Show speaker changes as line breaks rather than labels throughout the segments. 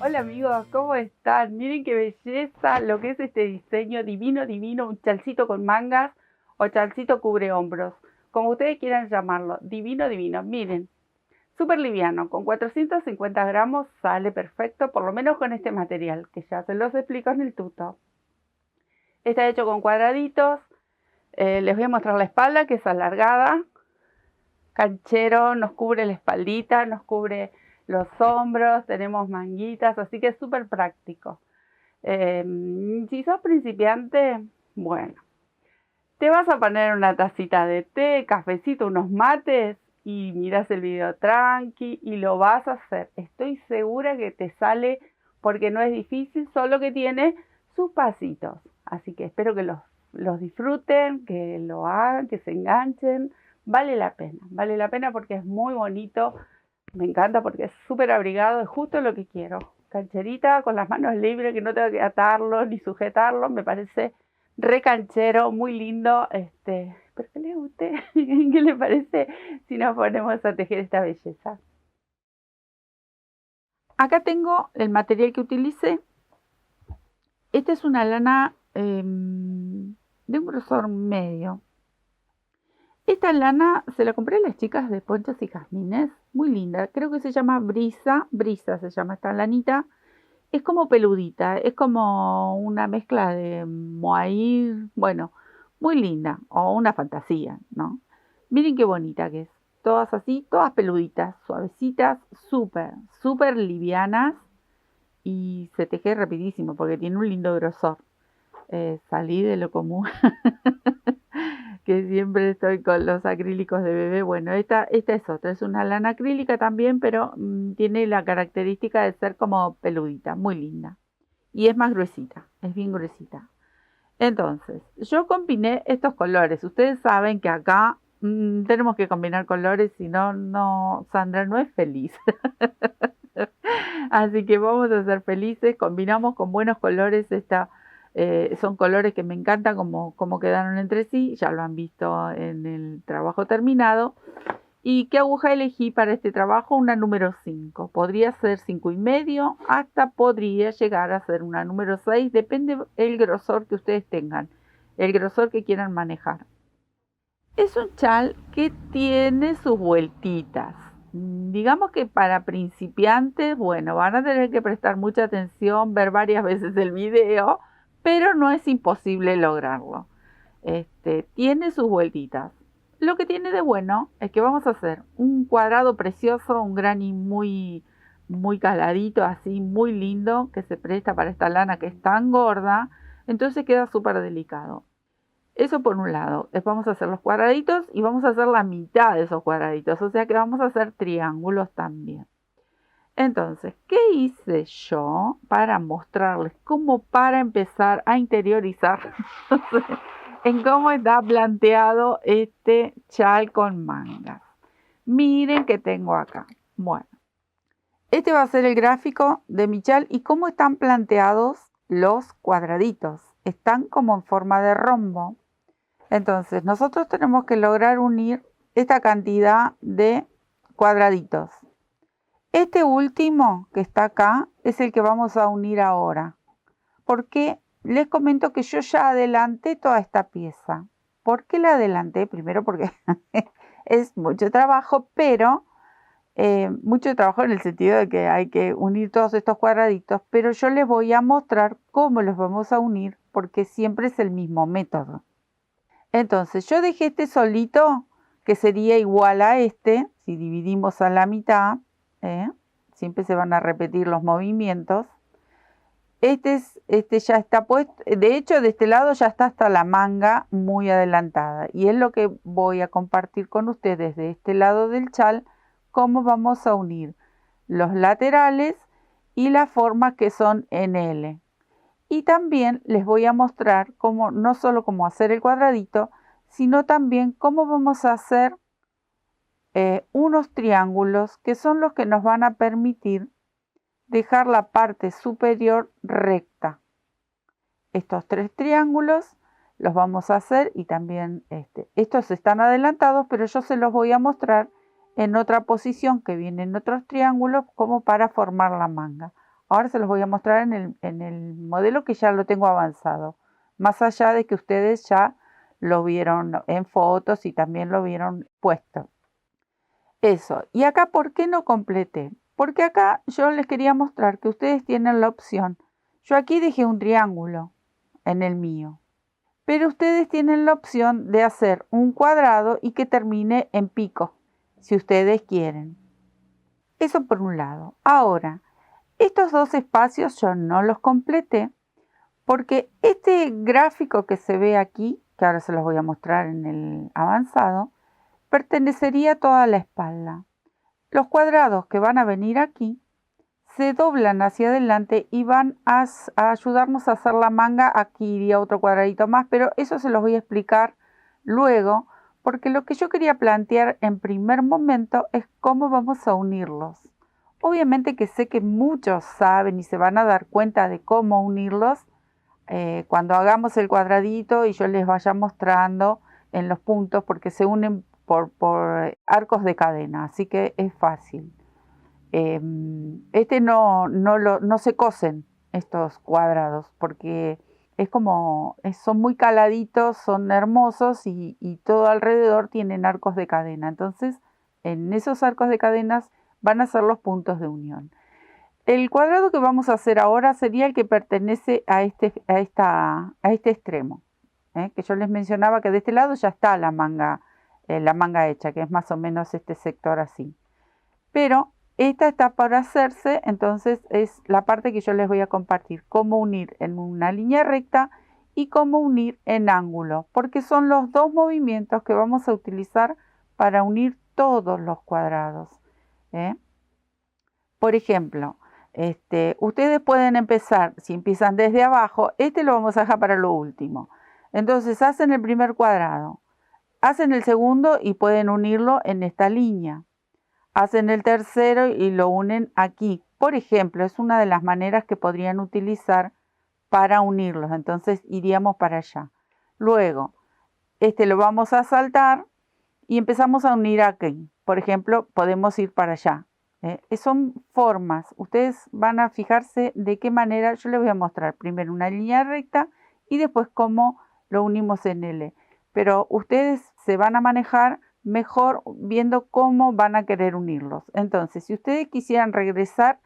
Hola amigos, ¿cómo están? Miren qué belleza lo que es este diseño divino, divino, un chalcito con mangas o chalcito cubre hombros, como ustedes quieran llamarlo, divino, divino. Miren, súper liviano, con 450 gramos sale perfecto, por lo menos con este material, que ya se los explico en el tuto. Está hecho con cuadraditos, les voy a mostrar la espalda que es alargada, canchero, nos cubre la espaldita, nos cubre los hombros, tenemos manguitas, así que es súper práctico. Si sos principiante, bueno, te vas a poner una tacita de té, cafecito, unos mates y miras el video tranqui y lo vas a hacer. Estoy segura que te sale porque no es difícil, solo que tiene sus pasitos. Así que espero que los disfruten, que lo hagan, que se enganchen. Vale la pena porque es muy bonito. Me encanta porque es súper abrigado, es justo lo que quiero. Cancherita con las manos libres, que no tengo que atarlo ni sujetarlo, me parece re canchero, muy lindo. ¿Pero qué le guste? ¿Qué le parece si nos ponemos a tejer esta belleza? Acá tengo el material que utilicé. Esta es una lana de un grosor medio. Esta lana se la compré a las chicas de Ponchos y Jazmines, muy linda. Creo que se llama Brisa, Brisa se llama esta lanita. Es como peludita, es como una mezcla de mohair, bueno, muy linda, o una fantasía, ¿no? Miren qué bonita que es. Todas así, todas peluditas, suavecitas, súper, súper livianas y se teje rapidísimo porque tiene un lindo grosor. Salí de lo común, que siempre estoy con los acrílicos de bebé. Bueno, esta es otra, es una lana acrílica también, pero tiene la característica de ser como peludita, muy linda. Y es más gruesita, es bien gruesita. Entonces, yo combiné estos colores. Ustedes saben que acá tenemos que combinar colores, si no, no, Sandra no es feliz. Así que vamos a ser felices, combinamos con buenos colores. Son colores que me encantan como quedaron entre sí, ya lo han visto en el trabajo terminado. ¿Y qué aguja elegí para este trabajo? Una número 5. Podría ser 5,5, hasta podría llegar a ser una número 6, depende el grosor que ustedes tengan, el grosor que quieran manejar. Es un chal que tiene sus vueltitas. Digamos que para principiantes, bueno, van a tener que prestar mucha atención, ver varias veces el video, pero no es imposible lograrlo. Tiene sus vueltitas. Lo que tiene de bueno es que vamos a hacer un cuadrado precioso, un granny muy, muy caladito, así muy lindo, que se presta para esta lana que es tan gorda, entonces queda súper delicado. Eso por un lado. Vamos a hacer los cuadraditos y vamos a hacer la mitad de esos cuadraditos, o sea que vamos a hacer triángulos también. Entonces, ¿qué hice yo para mostrarles cómo para empezar a interiorizar en cómo está planteado este chal con mangas? Miren que tengo acá. Bueno, este va a ser el gráfico de mi chal y cómo están planteados los cuadraditos. Están como en forma de rombo. Entonces, nosotros tenemos que lograr unir esta cantidad de cuadraditos. Este último que está acá es el que vamos a unir ahora, porque les comento que yo ya adelanté toda esta pieza. ¿Por qué la adelanté? Primero porque es mucho trabajo, pero mucho trabajo en el sentido de que hay que unir todos estos cuadraditos, pero yo les voy a mostrar cómo los vamos a unir, porque siempre es el mismo método. Entonces, yo dejé este solito, que sería igual a este, si dividimos a la mitad, siempre se van a repetir los movimientos. Este ya está puesto, de hecho de este lado ya está hasta la manga muy adelantada. Y es lo que voy a compartir con ustedes de este lado del chal, cómo vamos a unir los laterales y las formas que son en L. Y también les voy a mostrar cómo, no solo cómo hacer el cuadradito, sino también cómo vamos a hacer unos triángulos que son los que nos van a permitir dejar la parte superior recta. Estos 3 triángulos los vamos a hacer y también estos están adelantados, pero yo se los voy a mostrar en otra posición que vienen otros triángulos como para formar la manga. Ahora se los voy a mostrar en el modelo que ya lo tengo avanzado, más allá de que ustedes ya lo vieron en fotos y también lo vieron puesto. Eso. Y acá, ¿por qué no completé? Porque acá yo les quería mostrar que ustedes tienen la opción. Yo aquí dejé un triángulo en el mío, pero ustedes tienen la opción de hacer un cuadrado y que termine en pico, si ustedes quieren. Eso por un lado. Ahora, estos dos espacios yo no los completé porque este gráfico que se ve aquí, que ahora se los voy a mostrar en el avanzado, pertenecería a toda la espalda. Los cuadrados que van a venir aquí se doblan hacia adelante y van a ayudarnos a hacer la manga. Aquí iría otro cuadradito más, pero eso se los voy a explicar luego, porque lo que yo quería plantear en primer momento es cómo vamos a unirlos. Obviamente que sé que muchos saben y se van a dar cuenta de cómo unirlos cuando hagamos el cuadradito y yo les vaya mostrando en los puntos, porque se unen por arcos de cadena, así que es fácil. No se cosen estos cuadrados porque es como, son muy caladitos, son hermosos y todo alrededor tienen arcos de cadena. Entonces, en esos arcos de cadenas van a ser los puntos de unión. El cuadrado que vamos a hacer ahora sería el que pertenece a este extremo, que yo les mencionaba que de este lado ya está la manga hecha, que es más o menos este sector así. Pero esta está para hacerse, entonces es la parte que yo les voy a compartir, cómo unir en una línea recta y cómo unir en ángulo, porque son los dos movimientos que vamos a utilizar para unir todos los cuadrados. Por ejemplo, ustedes pueden empezar, si empiezan desde abajo, lo vamos a dejar para lo último. Entonces hacen el primer cuadrado, hacen el segundo y pueden unirlo en esta línea. Hacen el tercero y lo unen aquí. Por ejemplo, es una de las maneras que podrían utilizar para unirlos. Entonces iríamos para allá. Luego, lo vamos a saltar y empezamos a unir aquí. Por ejemplo, podemos ir para allá. Son formas. Ustedes van a fijarse de qué manera. Yo les voy a mostrar primero una línea recta y después cómo lo unimos en L. Pero ustedes se van a manejar mejor viendo cómo van a querer unirlos. Entonces, si ustedes quisieran regresar,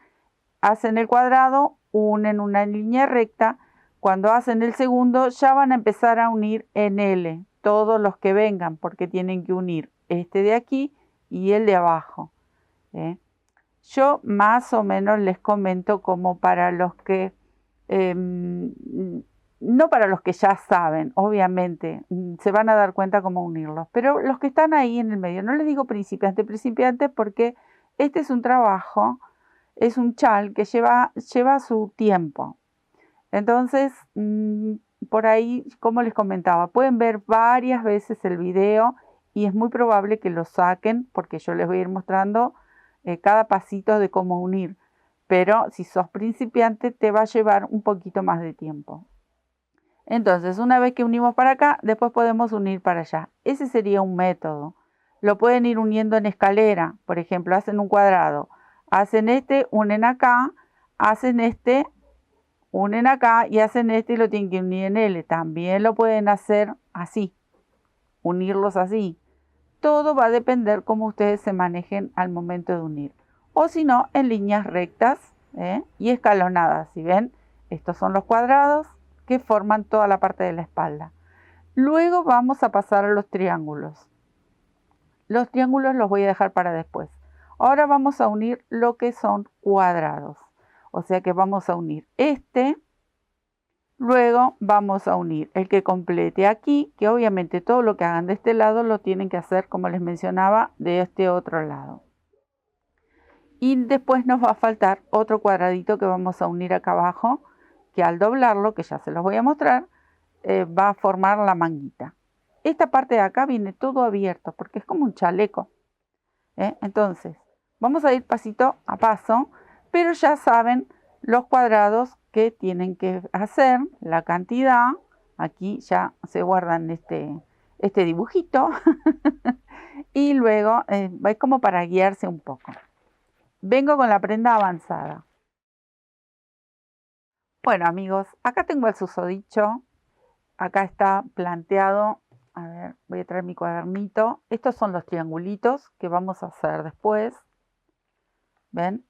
hacen el cuadrado, unen una línea recta. Cuando hacen el segundo, ya van a empezar a unir en L, todos los que vengan, porque tienen que unir este de aquí y el de abajo. Yo más o menos les comento como para los que no para los que ya saben, obviamente, se van a dar cuenta cómo unirlos, pero los que están ahí en el medio, no les digo principiante, porque este es un trabajo, es un chal que lleva su tiempo. Entonces, por ahí, como les comentaba, pueden ver varias veces el video y es muy probable que lo saquen porque yo les voy a ir mostrando cada pasito de cómo unir. Pero si sos principiante te va a llevar un poquito más de tiempo. Entonces, una vez que unimos para acá, después podemos unir para allá. Ese sería un método. Lo pueden ir uniendo en escalera. Por ejemplo, hacen un cuadrado. Hacen unen acá, hacen unen acá y hacen y lo tienen que unir en L. También lo pueden hacer así, unirlos así. Todo va a depender cómo ustedes se manejen al momento de unir. O si no, en líneas rectas y escalonadas. Si ven, estos son los cuadrados que forman toda la parte de la espalda. Luego vamos a pasar a los triángulos. Los triángulos los voy a dejar para después. Ahora vamos a unir lo que son cuadrados. O sea que vamos a unir luego vamos a unir el que complete aquí, que obviamente todo lo que hagan de este lado lo tienen que hacer, como les mencionaba, de este otro lado. Y después nos va a faltar otro cuadradito que vamos a unir acá abajo, que al doblarlo, que ya se los voy a mostrar, va a formar la manguita. Esta parte de acá viene todo abierto, porque es como un chaleco. Entonces, vamos a ir pasito a paso, pero ya saben los cuadrados que tienen que hacer, la cantidad. Aquí ya se guardan este dibujito. Y luego es como para guiarse un poco. Vengo con la prenda avanzada. Bueno amigos, acá tengo el susodicho, acá está planteado, a ver, voy a traer mi cuadernito. Estos son los triangulitos que vamos a hacer después, ¿ven?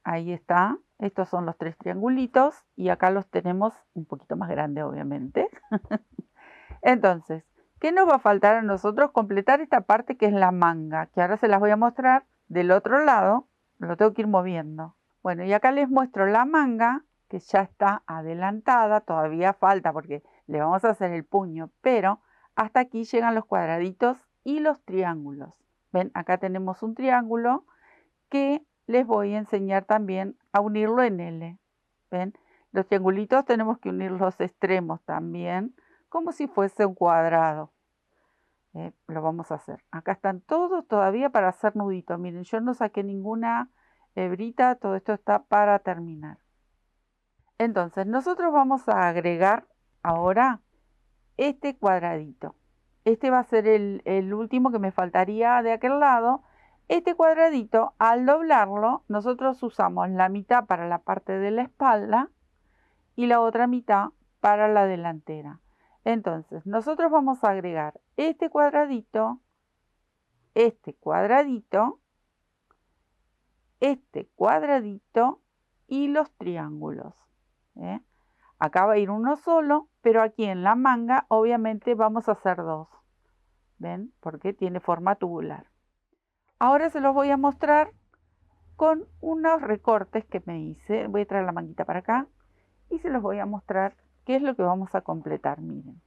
Ahí está, estos son los 3 triangulitos y acá los tenemos un poquito más grande obviamente. Entonces, ¿qué nos va a faltar a nosotros? Completar esta parte que es la manga, que ahora se las voy a mostrar del otro lado, lo tengo que ir moviendo. Bueno, y acá les muestro la manga, que ya está adelantada, todavía falta porque le vamos a hacer el puño, pero hasta aquí llegan los cuadraditos y los triángulos. ¿Ven? Acá tenemos un triángulo que les voy a enseñar también a unirlo en L. ¿Ven? Los triangulitos tenemos que unir los extremos también, como si fuese un cuadrado. Lo vamos a hacer. Acá están todos todavía para hacer nuditos. Miren, yo no saqué ninguna hebrita, todo esto está para terminar. Entonces, nosotros vamos a agregar ahora este cuadradito. Este va a ser el último que me faltaría de aquel lado. Este cuadradito, al doblarlo, nosotros usamos la mitad para la parte de la espalda y la otra mitad para la delantera. Entonces, nosotros vamos a agregar este cuadradito, este cuadradito, este cuadradito y los triángulos. Acá va a ir uno solo, pero aquí en la manga obviamente vamos a hacer 2. ¿Ven? Porque tiene forma tubular. Ahora se los voy a mostrar con unos recortes que me hice. Voy a traer la manguita para acá y se los voy a mostrar qué es lo que vamos a completar. Miren.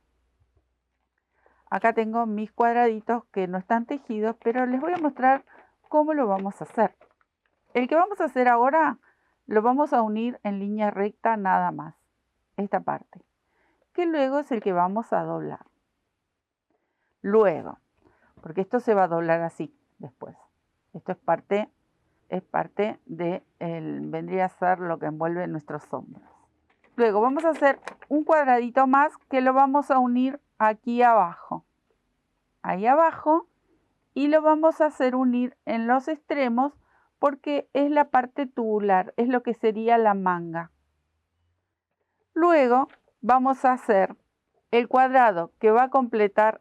Acá tengo mis cuadraditos que no están tejidos, pero les voy a mostrar cómo lo vamos a hacer. El que vamos a hacer ahora lo vamos a unir en línea recta nada más. Esta parte. Que luego es el que vamos a doblar. Luego, porque esto se va a doblar así después. Esto es parte de, vendría a ser lo que envuelve nuestros hombros. Luego vamos a hacer un cuadradito más que lo vamos a unir aquí abajo. Ahí abajo. Y lo vamos a hacer unir en los extremos porque es la parte tubular, es lo que sería la manga. Luego vamos a hacer el cuadrado que va a completar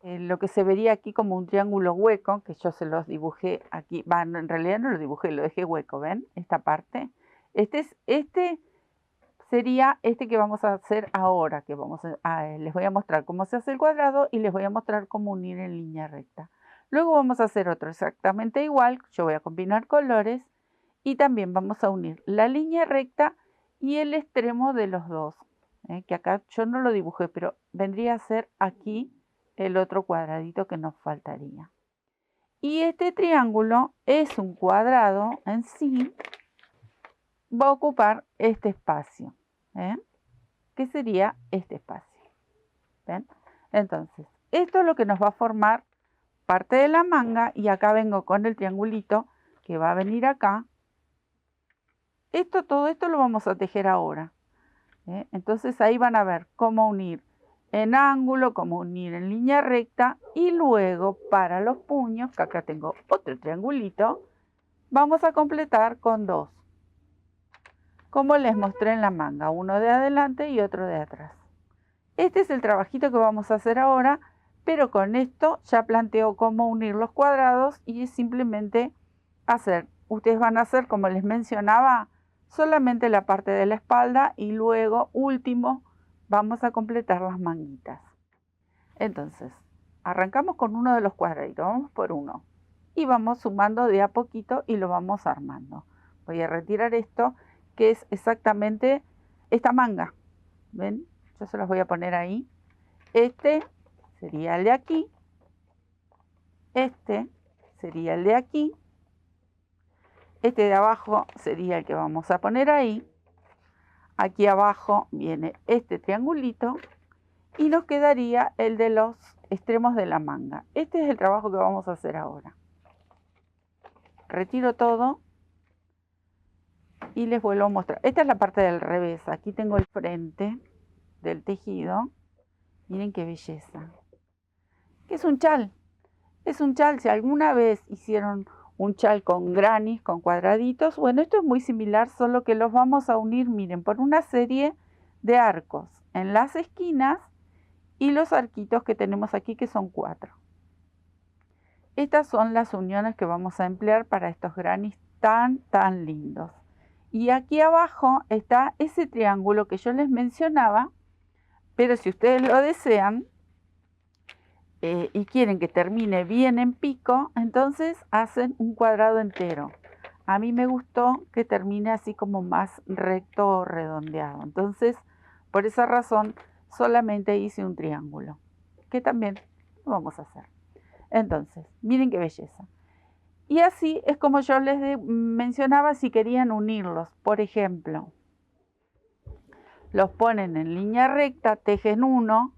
lo que se vería aquí como un triángulo hueco, que yo se los dibujé aquí. Bueno, en realidad no lo dibujé, lo dejé hueco, ¿ven? Esta parte. Este sería este que vamos a hacer ahora, que les voy a mostrar cómo se hace el cuadrado y les voy a mostrar cómo unir en línea recta. Luego vamos a hacer otro exactamente igual, yo voy a combinar colores y también vamos a unir la línea recta y el extremo de los dos, que acá yo no lo dibujé, pero vendría a ser aquí el otro cuadradito que nos faltaría. Y este triángulo es un cuadrado en sí, va a ocupar este espacio, que sería este espacio. ¿Ven? Entonces, esto es lo que nos va a formar parte de la manga y acá vengo con el triangulito que va a venir acá. Todo esto lo vamos a tejer ahora. Entonces ahí van a ver cómo unir en ángulo, cómo unir en línea recta y luego para los puños, que acá tengo otro triangulito, vamos a completar con 2. Como les mostré en la manga, uno de adelante y otro de atrás. Este es el trabajito que vamos a hacer ahora, pero con esto ya planteo cómo unir los cuadrados y es simplemente hacer. Ustedes van a hacer, como les mencionaba, solamente la parte de la espalda y luego, último, vamos a completar las manguitas. Entonces, arrancamos con uno de los cuadraditos, vamos por uno y vamos sumando de a poquito y lo vamos armando. Voy a retirar esto, que es exactamente esta manga. ¿Ven? Yo se los voy a poner ahí. Este sería el de aquí. Este sería el de aquí. Este de abajo sería el que vamos a poner ahí. Aquí abajo viene este triangulito. Y nos quedaría el de los extremos de la manga. Este es el trabajo que vamos a hacer ahora. Retiro todo. Y les vuelvo a mostrar. Esta es la parte del revés. Aquí tengo el frente del tejido. Miren qué belleza. ¿Qué es un chal? Es un chal. Si alguna vez hicieron un chal con granis, con cuadraditos. Bueno, esto es muy similar, solo que los vamos a unir, miren, por una serie de arcos en las esquinas y los arquitos que tenemos aquí, que son 4. Estas son las uniones que vamos a emplear para estos granis tan lindos. Y aquí abajo está ese triángulo que yo les mencionaba, pero si ustedes lo desean y quieren que termine bien en pico, entonces hacen un cuadrado entero. A mí me gustó que termine así como más recto o redondeado. Entonces, por esa razón, solamente hice un triángulo, que también lo vamos a hacer. Entonces, miren qué belleza. Y así es como yo les mencionaba si querían unirlos. Por ejemplo, los ponen en línea recta, tejen uno,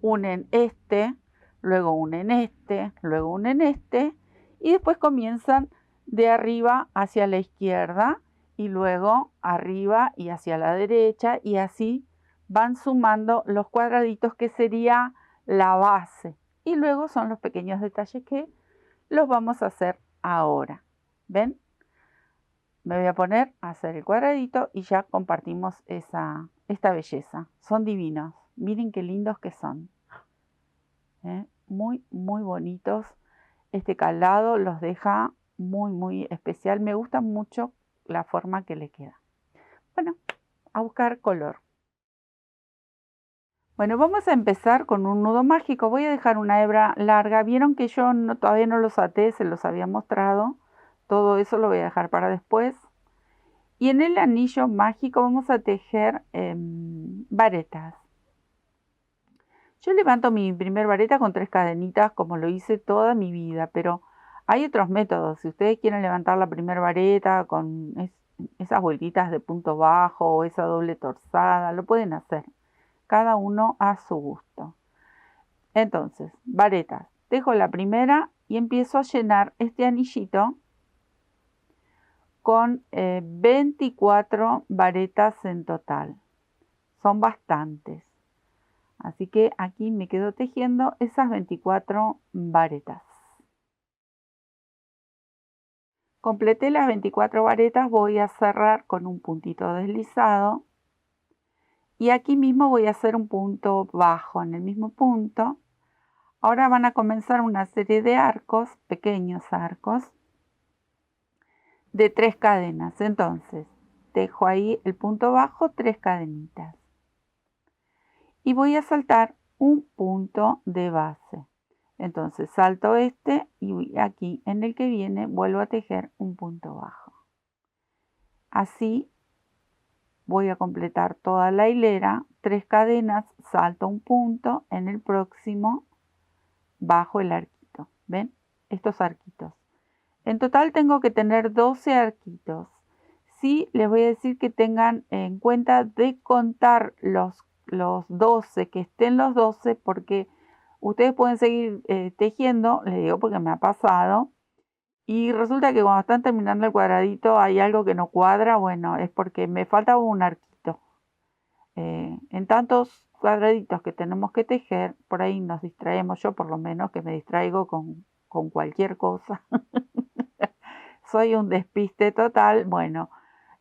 unen este, luego unen este, luego unen este, y después comienzan de arriba hacia la izquierda y luego arriba y hacia la derecha, y así van sumando los cuadraditos, que sería la base. Y luego son los pequeños detalles que los vamos a hacer ahora. ¿Ven? Me voy a poner a hacer el cuadradito y ya compartimos esta belleza. Son divinos. Miren qué lindos que son. Muy bonitos. Este calado los deja muy especial. Me gusta mucho la forma que le queda. Bueno, a buscar color. Bueno, vamos a empezar con un nudo mágico. Voy a dejar una hebra larga. Vieron que yo todavía no los até, se los había mostrado. Todo eso lo voy a dejar para después. Y en el anillo mágico vamos a tejer varetas. Yo levanto mi primer vareta con 3 cadenitas, como lo hice toda mi vida, pero hay otros métodos. Si ustedes quieren levantar la primera vareta con esas vueltitas de punto bajo o esa doble torzada, lo pueden hacer. Cada uno a su gusto. Entonces, varetas. Tejo la primera y empiezo a llenar este anillito con 24 varetas en total. Son bastantes. Así que aquí me quedo tejiendo esas 24 varetas. Completé las 24 varetas, voy a cerrar con un puntito deslizado. Y aquí mismo voy a hacer un punto bajo en el mismo punto. Ahora van a comenzar una serie de arcos, pequeños arcos, de 3 cadenas. Entonces, tejo ahí el punto bajo, 3 cadenitas. Y voy a saltar un punto de base. Entonces salto este y aquí en el que viene vuelvo a tejer un punto bajo. Así voy a completar toda la hilera, 3 cadenas, salto un punto, en el próximo bajo el arquito. ¿Ven? Estos arquitos. En total tengo que tener 12 arquitos. Sí, les voy a decir que tengan en cuenta de contar los 12, que estén los 12, porque ustedes pueden seguir tejiendo, les digo porque me ha pasado, y resulta que cuando están terminando el cuadradito hay algo que no cuadra. Bueno, es porque me falta un arquito. En tantos cuadraditos que tenemos que tejer, por ahí nos distraemos, yo por lo menos que me distraigo con cualquier cosa. Soy un despiste total. Bueno,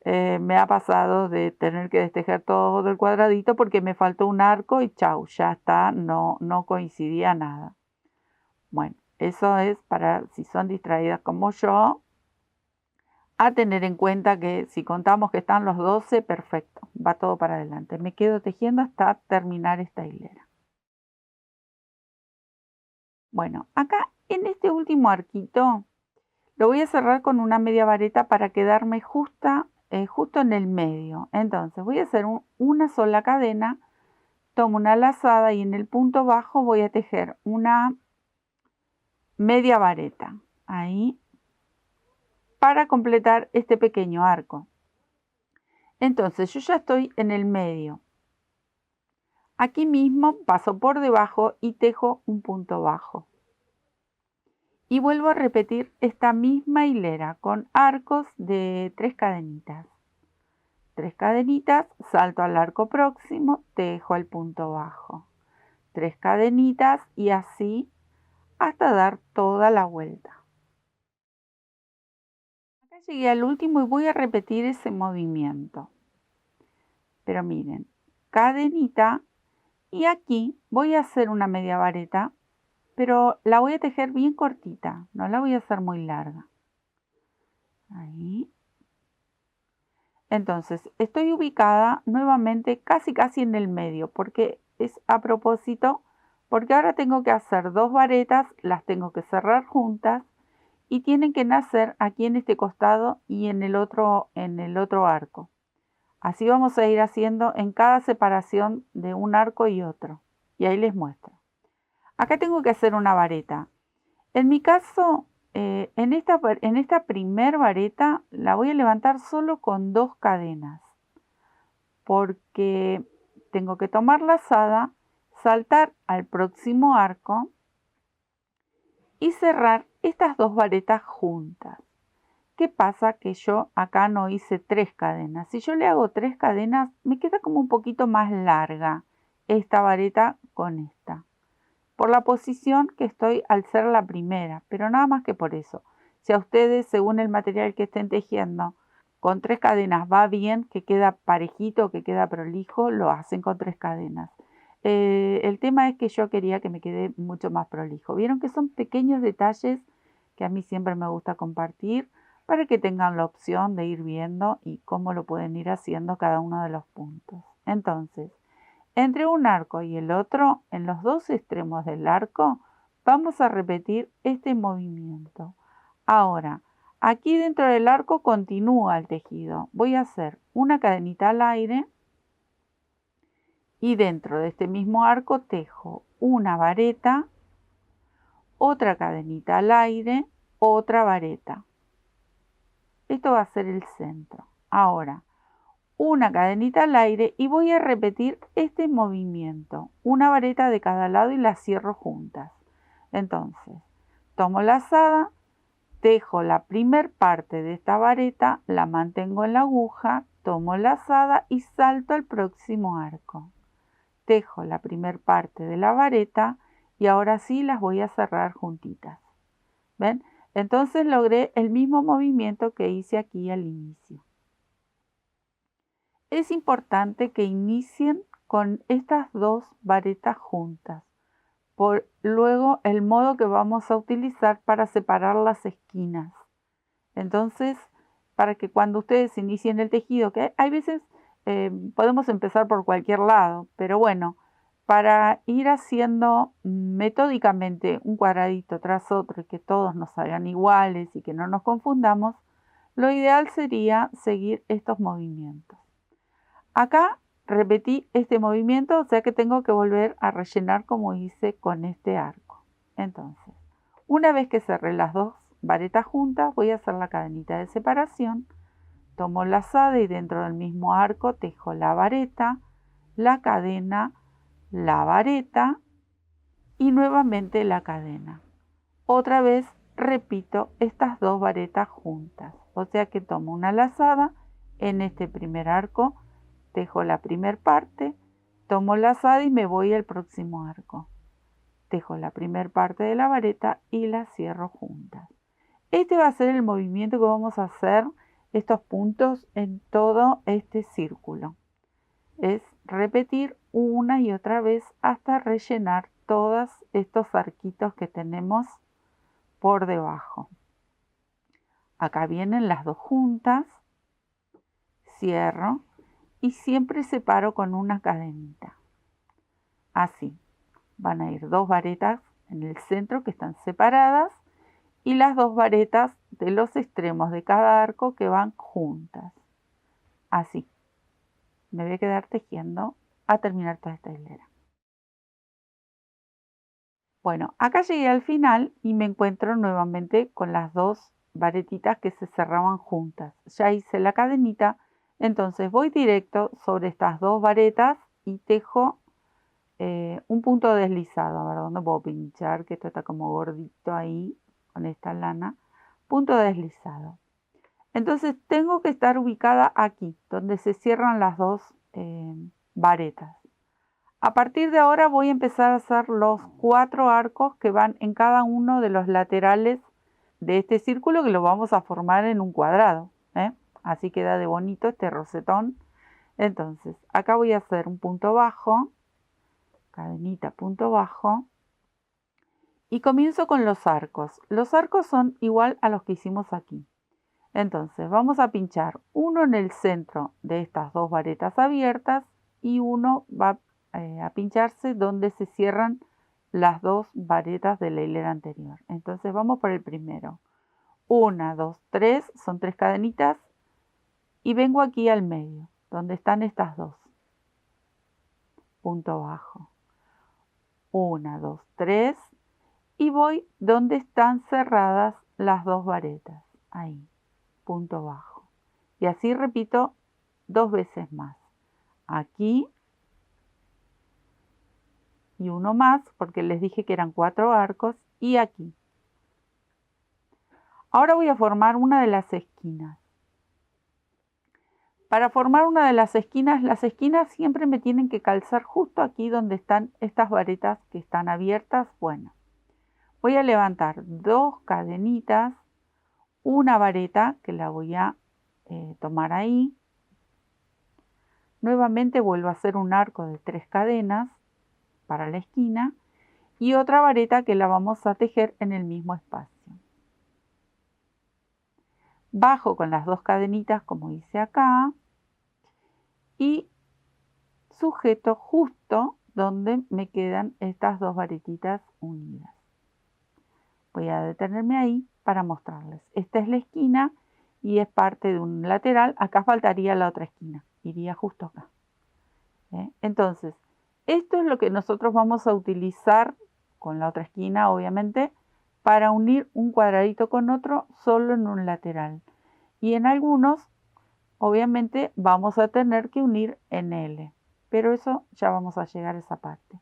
me ha pasado de tener que destejer todo el cuadradito porque me faltó un arco y chau, ya está, no coincidía nada. Bueno, eso es para si son distraídas como yo, a tener en cuenta que si contamos que están los 12, perfecto, va todo para adelante. Me quedo tejiendo hasta terminar esta hilera. Bueno, acá en este último arquito lo voy a cerrar con una media vareta para quedarme justo en el medio. Entonces voy a hacer una sola cadena, tomo una lazada y en el punto bajo voy a tejer una media vareta. Ahí, para completar este pequeño arco. Entonces yo ya estoy en el medio. Aquí mismo paso por debajo y tejo un punto bajo. Y vuelvo a repetir esta misma hilera con arcos de 3 cadenitas. 3 cadenitas, salto al arco próximo, tejo el punto bajo. 3 cadenitas y así hasta dar toda la vuelta. Llegué al último y voy a repetir ese movimiento. Pero miren, cadenita y aquí voy a hacer una media vareta, pero la voy a tejer bien cortita, no la voy a hacer muy larga. Ahí. Entonces, estoy ubicada nuevamente casi en el medio, porque es a propósito, porque ahora tengo que hacer 2 varetas, las tengo que cerrar juntas y tienen que nacer aquí en este costado y en el otro arco. Así vamos a ir haciendo en cada separación de un arco y otro. Y ahí les muestro. Acá tengo que hacer una vareta. En mi caso, en esta primer vareta la voy a levantar solo con 2 cadenas. Porque tengo que tomar lazada, saltar al próximo arco y cerrar estas 2 varetas juntas. ¿Qué pasa? Que yo acá no hice 3 cadenas. Si yo le hago 3 cadenas, me queda como un poquito más larga esta vareta con esta. Por la posición que estoy al ser la primera, pero nada más que por eso. Si a ustedes, según el material que estén tejiendo, con 3 cadenas va bien, que queda parejito, que queda prolijo, lo hacen con 3 cadenas. El tema es que yo quería que me quede mucho más prolijo. Vieron que son pequeños detalles que a mí siempre me gusta compartir para que tengan la opción de ir viendo y cómo lo pueden ir haciendo cada uno de los puntos. Entonces, entre un arco y el otro, en los 2 extremos del arco, vamos a repetir este movimiento. Ahora, aquí dentro del arco continúa el tejido. Voy a hacer una cadenita al aire y dentro de este mismo arco tejo una vareta, otra cadenita al aire, otra vareta. Esto va a ser el centro. Ahora, una cadenita al aire y voy a repetir este movimiento. Una vareta de cada lado y las cierro juntas. Entonces, tomo lazada, tejo la primer parte de esta vareta, la mantengo en la aguja, tomo lazada y salto al próximo arco. Tejo la primer parte de la vareta y ahora sí las voy a cerrar juntitas. ¿Ven? Entonces logré el mismo movimiento que hice aquí al inicio. Es importante que inicien con estas 2 varetas juntas, por luego el modo que vamos a utilizar para separar las esquinas. Entonces, para que cuando ustedes inicien el tejido, que hay veces podemos empezar por cualquier lado, pero bueno, para ir haciendo metódicamente un cuadradito tras otro y que todos nos salgan iguales y que no nos confundamos, lo ideal sería seguir estos movimientos. Acá repetí este movimiento, o sea que tengo que volver a rellenar como hice con este arco. Entonces, una vez que cerré las 2 varetas juntas, voy a hacer la cadenita de separación, tomo lazada y dentro del mismo arco tejo la vareta, la cadena, la vareta y nuevamente la cadena. Otra vez repito estas 2 varetas juntas, o sea que tomo una lazada en este primer arco, tejo la primera parte, tomo lazada y me voy al próximo arco. Tejo la primera parte de la vareta y la cierro juntas. Este va a ser el movimiento que vamos a hacer estos puntos en todo este círculo. Es repetir una y otra vez hasta rellenar todos estos arquitos que tenemos por debajo. Acá vienen las 2 juntas, cierro y siempre separo con una cadenita. Así, van a ir 2 varetas en el centro que están separadas y las 2 varetas de los extremos de cada arco que van juntas. Así, me voy a quedar tejiendo a terminar toda esta hilera. Bueno, acá llegué al final y me encuentro nuevamente con las 2 varetitas que se cerraban juntas. Ya hice la cadenita, entonces voy directo sobre estas 2 varetas y tejo un punto deslizado. A ver, ¿dónde puedo pinchar? Que esto está como gordito ahí con esta lana. Punto deslizado. Entonces tengo que estar ubicada aquí, donde se cierran las 2 varetas. A partir de ahora voy a empezar a hacer los 4 arcos que van en cada uno de los laterales de este círculo que lo vamos a formar en un cuadrado, ¿eh? Así queda de bonito este rosetón. Entonces, acá voy a hacer un punto bajo, cadenita, punto bajo, y comienzo con los arcos. Los arcos son igual a los que hicimos aquí. Entonces, vamos a pinchar uno en el centro de estas dos varetas abiertas y uno va a pincharse donde se cierran las dos varetas de la hilera anterior. Entonces, vamos por el primero. 1, 2, 3, son 3 cadenitas y vengo aquí al medio, donde están estas dos. Punto bajo. 1, 2, 3 y voy donde están cerradas las dos varetas. Ahí, punto bajo. Y así repito 2 veces más. Aquí y uno más, porque les dije que eran 4 arcos, y aquí. Ahora voy a formar una de las esquinas. Para formar una de las esquinas siempre me tienen que calzar justo aquí donde están estas varetas que están abiertas. Bueno, voy a levantar 2 cadenitas, una vareta que la voy a tomar ahí. Nuevamente vuelvo a hacer un arco de 3 cadenas para la esquina y otra vareta que la vamos a tejer en el mismo espacio. Bajo con las 2 cadenitas como hice acá y sujeto justo donde me quedan estas 2 varetitas unidas. Voy a detenerme ahí para mostrarles. Esta es la esquina y es parte de un lateral. Acá faltaría la otra esquina, iría justo acá. Entonces, esto es lo que nosotros vamos a utilizar con la otra esquina, obviamente, para unir un cuadradito con otro solo en un lateral. Y en algunos, obviamente, vamos a tener que unir en L. Pero eso ya vamos a llegar a esa parte.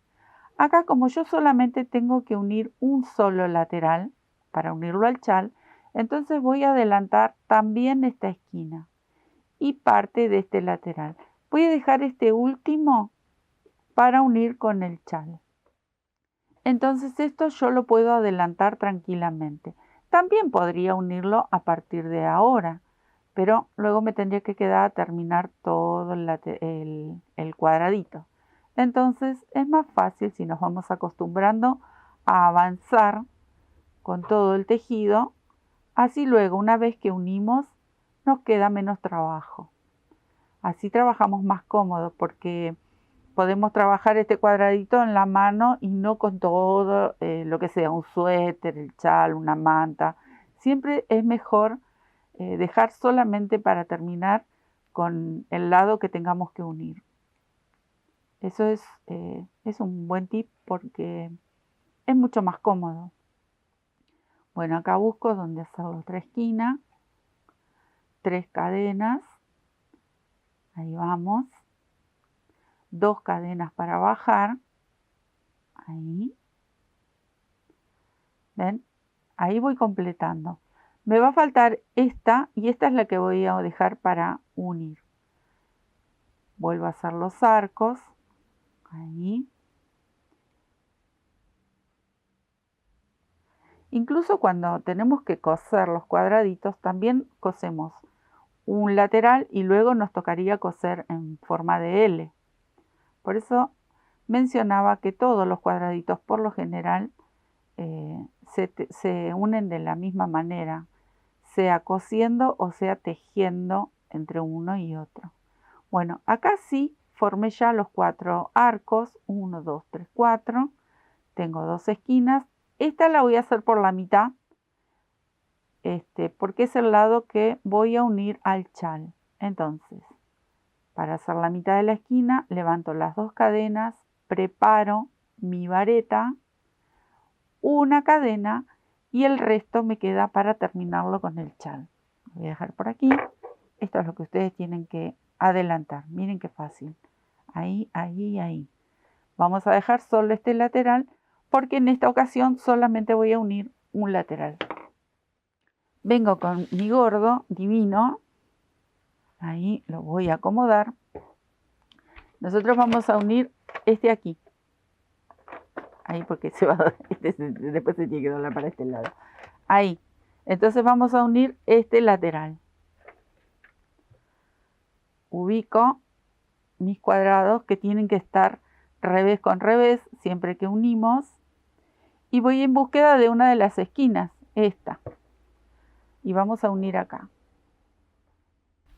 Acá, como yo solamente tengo que unir un solo lateral para unirlo al chal, entonces voy a adelantar también esta esquina y parte de este lateral. Voy a dejar este último para unir con el chal. Entonces esto yo lo puedo adelantar tranquilamente. También podría unirlo a partir de ahora, pero luego me tendría que quedar a terminar todo el cuadradito. Entonces es más fácil si nos vamos acostumbrando a avanzar con todo el tejido. Así luego, una vez que unimos, nos queda menos trabajo. Así trabajamos más cómodo porque podemos trabajar este cuadradito en la mano y no con todo lo que sea, un suéter, el chal, una manta. Siempre es mejor dejar solamente para terminar con el lado que tengamos que unir. Eso es un buen tip porque es mucho más cómodo. Bueno, acá busco donde hacer la otra esquina. 3 cadenas. Ahí vamos. 2 cadenas para bajar. Ahí. ¿Ven? Ahí voy completando. Me va a faltar esta y esta es la que voy a dejar para unir. Vuelvo a hacer los arcos. Ahí. Incluso cuando tenemos que coser los cuadraditos, también cosemos un lateral y luego nos tocaría coser en forma de L. Por eso mencionaba que todos los cuadraditos por lo general se unen de la misma manera, sea cosiendo o sea tejiendo entre uno y otro. Bueno, acá sí formé ya los 4 arcos, 1, 2, 3, 4. Tengo 2 esquinas. Esta la voy a hacer por la mitad, porque es el lado que voy a unir al chal. Entonces, para hacer la mitad de la esquina, levanto las 2 cadenas, preparo mi vareta, una cadena y el resto me queda para terminarlo con el chal. Lo voy a dejar por aquí. Esto es lo que ustedes tienen que adelantar. Miren qué fácil. Ahí, ahí, ahí. Vamos a dejar solo este lateral porque en esta ocasión solamente voy a unir un lateral. Vengo con mi gordo divino. Ahí lo voy a acomodar. Nosotros vamos a unir este aquí. Ahí porque se va, después se tiene que doblar para este lado. Ahí. Entonces vamos a unir este lateral. Ubico mis cuadrados que tienen que estar revés con revés siempre que unimos. Y voy en búsqueda de una de las esquinas, esta. Y vamos a unir acá.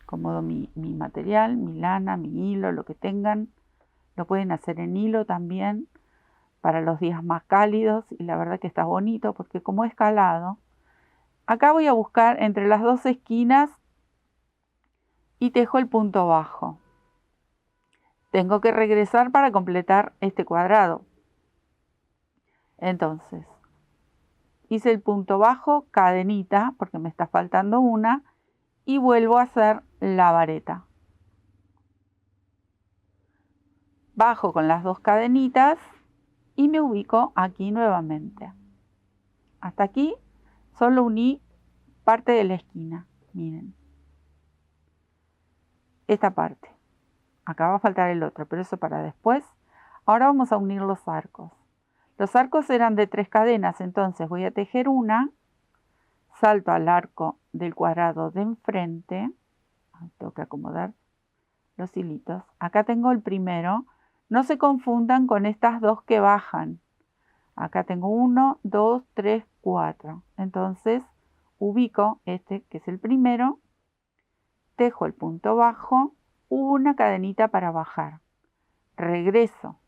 Acomodo mi material, mi lana, mi hilo, lo que tengan. Lo pueden hacer en hilo también para los días más cálidos. Y la verdad que está bonito porque como es calado. Acá voy a buscar entre las dos esquinas y tejo el punto bajo. Tengo que regresar para completar este cuadrado. Entonces, hice el punto bajo, cadenita, porque me está faltando una, y vuelvo a hacer la vareta. Bajo con las dos cadenitas y me ubico aquí nuevamente. Hasta aquí solo uní parte de la esquina, miren. Esta parte. Acá va a faltar el otro, pero eso para después. Ahora vamos a unir los arcos. Los arcos eran de 3 cadenas, entonces voy a tejer una, salto al arco del cuadrado de enfrente, tengo que acomodar los hilitos. Acá tengo el primero, no se confundan con estas dos que bajan. Acá tengo 1, 2, 3, 4. Entonces ubico este que es el primero, tejo el punto bajo, una cadenita para bajar, regreso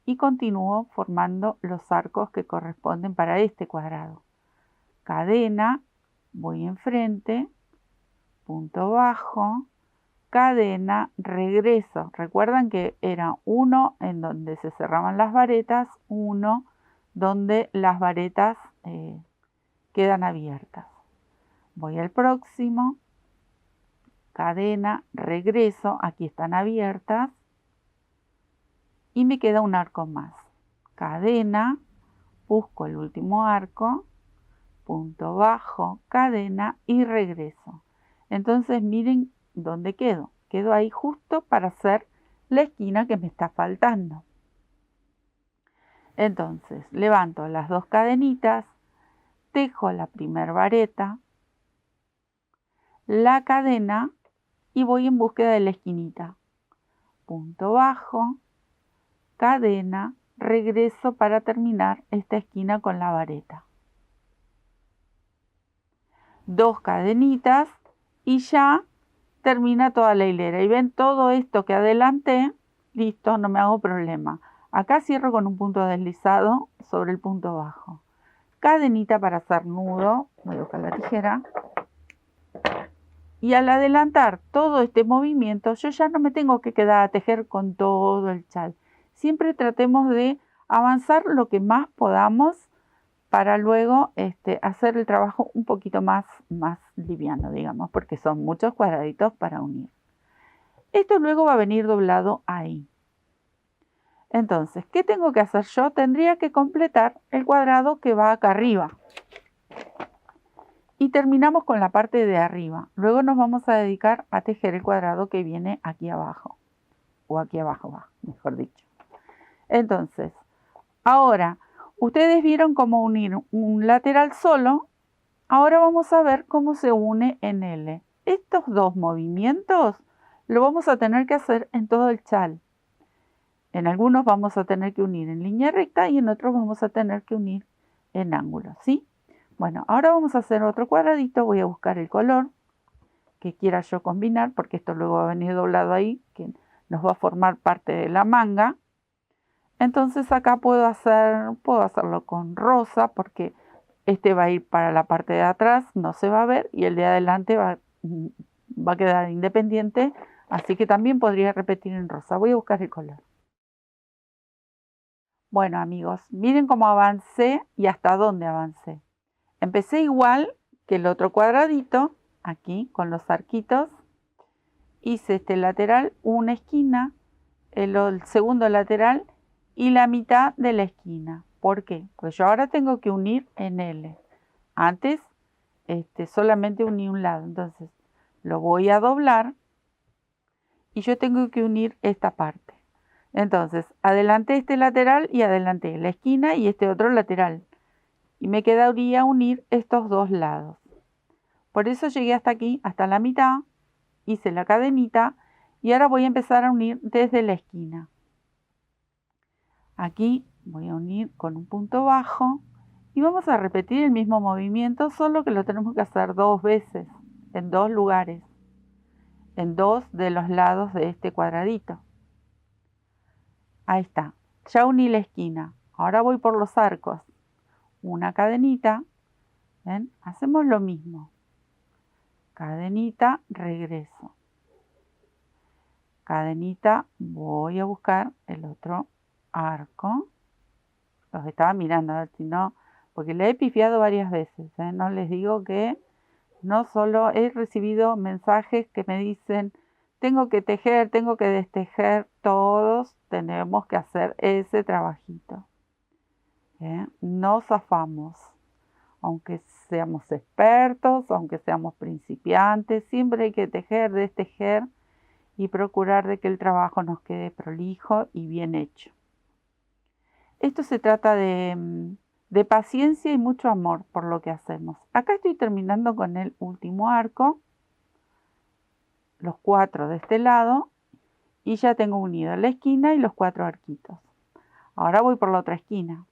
y continúo formando los arcos que corresponden para este cuadrado. Cadena, voy enfrente, punto bajo, cadena, regreso. Recuerdan que era uno en donde se cerraban las varetas, uno donde las varetas quedan abiertas. Voy al próximo, cadena, regreso, aquí están abiertas y me queda un arco más. Cadena, busco el último arco, punto bajo, cadena y regreso. Entonces miren dónde quedo. Quedo ahí justo para hacer la esquina que me está faltando. Entonces levanto las dos cadenitas, tejo la primer vareta, la cadena y voy en búsqueda de la esquinita. Punto bajo, cadena, regreso para terminar esta esquina con la vareta. Dos cadenitas y ya termina toda la hilera. Y ven todo esto que adelanté, listo, no me hago problema. Acá cierro con un punto deslizado sobre el punto bajo. Cadenita para hacer nudo, voy a buscar la tijera. Y al adelantar todo este movimiento, yo ya no me tengo que quedar a tejer con todo el chal. Siempre tratemos de avanzar lo que más podamos para luego hacer el trabajo un poquito más liviano, digamos, porque son muchos cuadraditos para unir. Esto luego va a venir doblado ahí. Entonces, ¿qué tengo que hacer yo? Tendría que completar el cuadrado que va acá arriba. Y terminamos con la parte de arriba. Luego nos vamos a dedicar a tejer el cuadrado que viene aquí abajo. O aquí abajo va, mejor dicho. Entonces, ahora, ustedes vieron cómo unir un lateral solo. Ahora vamos a ver cómo se une en L. Estos dos movimientos lo vamos a tener que hacer en todo el chal. En algunos vamos a tener que unir en línea recta y en otros vamos a tener que unir en ángulo, ¿sí? Bueno, ahora vamos a hacer otro cuadradito. Voy a buscar el color que quiera yo combinar, porque esto luego va a venir doblado ahí, que nos va a formar parte de la manga. Entonces acá puedo hacerlo con rosa, porque este va a ir para la parte de atrás, no se va a ver, y el de adelante va a quedar independiente, así que también podría repetir en rosa. Voy a buscar el color. Bueno amigos, miren cómo avancé y hasta dónde avancé. Empecé igual que el otro cuadradito, aquí con los arquitos. Hice este lateral, una esquina, el segundo lateral y la mitad de la esquina. ¿Por qué? Pues yo ahora tengo que unir en L. Antes solamente uní un lado, entonces lo voy a doblar y yo tengo que unir esta parte. Entonces adelanté este lateral y adelanté la esquina y este otro lateral. Y me quedaría unir estos dos lados. Por eso llegué hasta aquí, hasta la mitad, hice la cadenita y ahora voy a empezar a unir desde la esquina. Aquí voy a unir con un punto bajo y vamos a repetir el mismo movimiento, solo que lo tenemos que hacer 2 veces, en 2 lugares, en 2 de los lados de este cuadradito. Ahí está, ya uní la esquina. Ahora voy por los arcos. Una cadenita, ¿ven? Hacemos lo mismo. Cadenita, regreso. Cadenita, voy a buscar el otro arco. Los estaba mirando a ver si no, porque le he pifiado varias veces, ¿eh? No les digo que no solo he recibido mensajes que me dicen tengo que tejer, tengo que destejer, todos tenemos que hacer ese trabajito, ¿eh? No zafamos, aunque seamos expertos, aunque seamos principiantes, siempre hay que tejer, destejer y procurar de que el trabajo nos quede prolijo y bien hecho. Esto se trata de paciencia y mucho amor por lo que hacemos. Acá estoy terminando con el último arco, los 4 de este lado, y ya tengo unido la esquina y los 4 arquitos. Ahora voy por la otra esquina.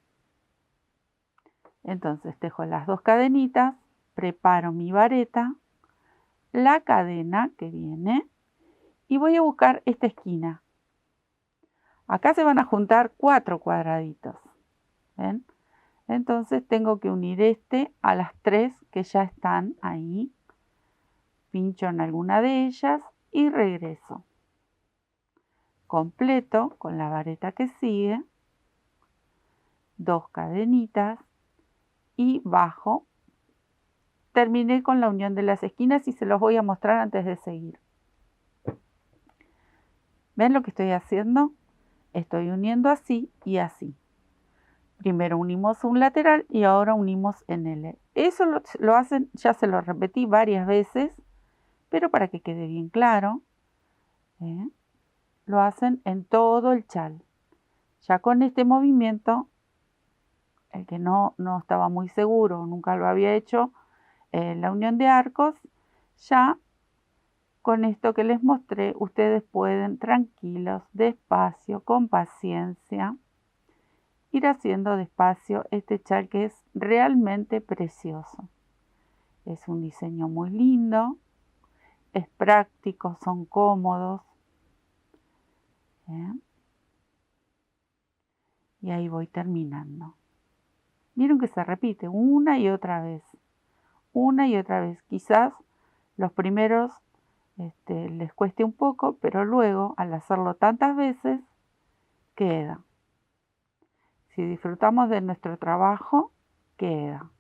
Entonces tejo las 2 cadenitas, preparo mi vareta, la cadena que viene y voy a buscar esta esquina. Acá se van a juntar 4 cuadraditos, ¿ven? Entonces tengo que unir este a las 3 que ya están ahí. Pincho en alguna de ellas y regreso. Completo con la vareta que sigue, 2 cadenitas y bajo. Terminé con la unión de las esquinas y se los voy a mostrar antes de seguir. ¿Ven lo que estoy haciendo? Estoy uniendo así y así. Primero unimos un lateral y ahora unimos en L. Eso lo hacen, ya se lo repetí varias veces, pero para que quede bien claro, lo hacen en todo el chal. Ya con este movimiento, el que no estaba muy seguro, nunca lo había hecho, la unión de arcos, ya con esto que les mostré, ustedes pueden tranquilos, despacio, con paciencia, ir haciendo despacio este chal que es realmente precioso. Es un diseño muy lindo, es práctico, son cómodos. Y ahí voy terminando. Vieron que se repite una y otra vez. Una y otra vez. Quizás los primeros les cueste un poco, pero luego al hacerlo tantas veces, queda. Si disfrutamos de nuestro trabajo, queda.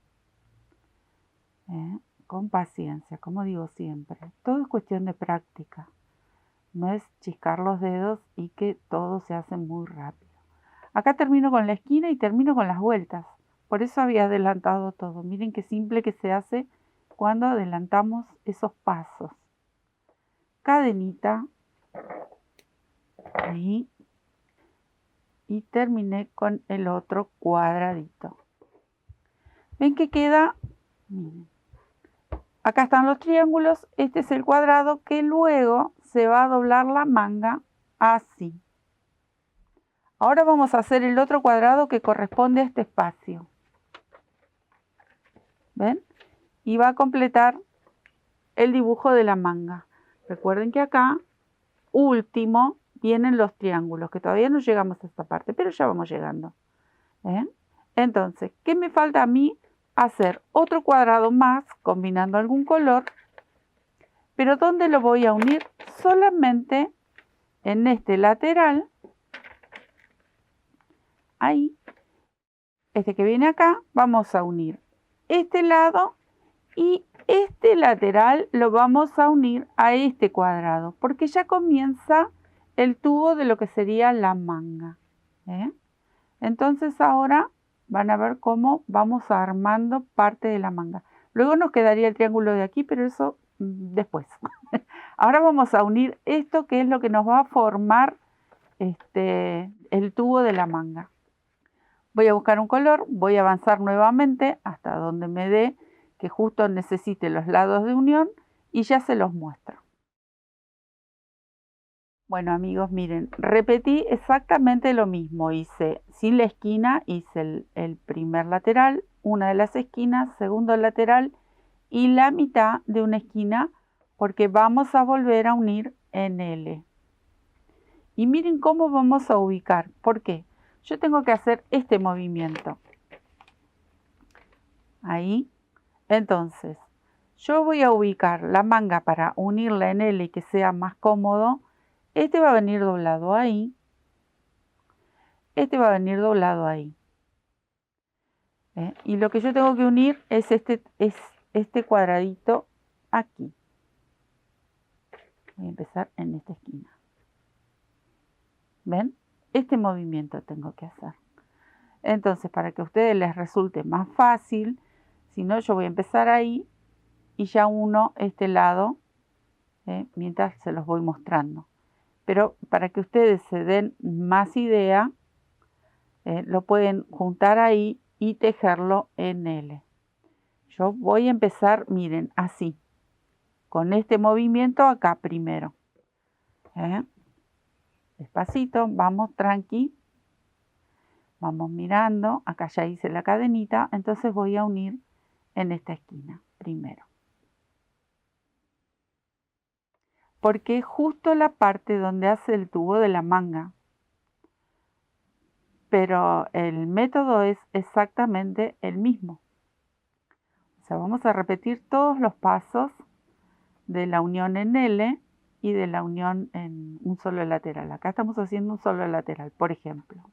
Con paciencia, como digo siempre. Todo es cuestión de práctica. No es chiscar los dedos y que todo se hace muy rápido. Acá termino con la esquina y termino con las vueltas. Por eso había adelantado todo. Miren qué simple que se hace cuando adelantamos esos pasos. Cadenita. Ahí. Y terminé con el otro cuadradito. ¿Ven que queda? Miren. Acá están los triángulos. Este es el cuadrado que luego se va a doblar la manga así. Ahora vamos a hacer el otro cuadrado que corresponde a este espacio. ¿Ven? Y va a completar el dibujo de la manga. Recuerden que acá, último, vienen los triángulos, que todavía no llegamos a esta parte, pero ya vamos llegando. ¿Ven? Entonces, ¿qué me falta a mí? Hacer otro cuadrado más, combinando algún color, pero ¿dónde lo voy a unir? Solamente en este lateral, ahí, este que viene acá, vamos a unir este lado y este lateral lo vamos a unir a este cuadrado, porque ya comienza el tubo de lo que sería la manga. Entonces ahora van a ver cómo vamos armando parte de la manga. Luego nos quedaría el triángulo de aquí, pero eso después. Ahora vamos a unir esto que es lo que nos va a formar el tubo de la manga. Voy a buscar un color, voy a avanzar nuevamente hasta donde me dé que justo necesite los lados de unión y ya se los muestro. Bueno amigos, miren, repetí exactamente lo mismo. Hice sin la esquina, hice el primer lateral, una de las esquinas, segundo lateral y la mitad de una esquina, porque vamos a volver a unir en L. Y miren cómo vamos a ubicar. ¿Por qué? Yo tengo que hacer este movimiento. Ahí. Entonces, yo voy a ubicar la manga para unirla en L y que sea más cómodo. Este va a venir doblado ahí. Este va a venir doblado ahí. Y lo que yo tengo que unir es este cuadradito aquí. Voy a empezar en esta esquina. ¿Ven? Este movimiento tengo que hacer. Entonces, para que a ustedes les resulte más fácil, si no, yo voy a empezar ahí y ya uno este lado mientras se los voy mostrando. Pero para que ustedes se den más idea, lo pueden juntar ahí y tejerlo en L. Yo voy a empezar, miren, así, con este movimiento acá primero. Despacito, vamos tranqui. Vamos mirando, acá ya hice la cadenita, entonces voy a unir en esta esquina primero. Porque justo la parte donde hace el tubo de la manga. Pero el método es exactamente el mismo. O sea, vamos a repetir todos los pasos de la unión en L y de la unión en un solo lateral. Acá estamos haciendo un solo lateral, por ejemplo.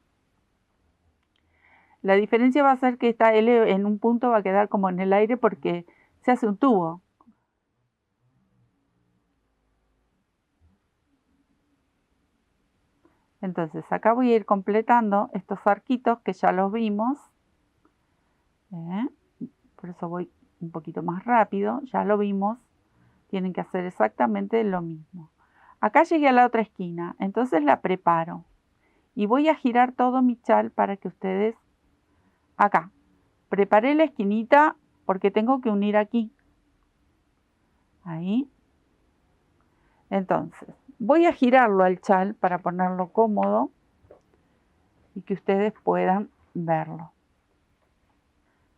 La diferencia va a ser que esta L en un punto va a quedar como en el aire porque se hace un tubo. Entonces acá voy a ir completando estos arquitos que ya los vimos. Por eso voy un poquito más rápido, ya lo vimos. Tienen que hacer exactamente lo mismo. Acá llegué a la otra esquina, entonces la preparo. Y voy a girar todo mi chal para que ustedes... Acá, preparé la esquinita porque tengo que unir aquí. Ahí. Entonces, voy a girarlo al chal para ponerlo cómodo y que ustedes puedan verlo.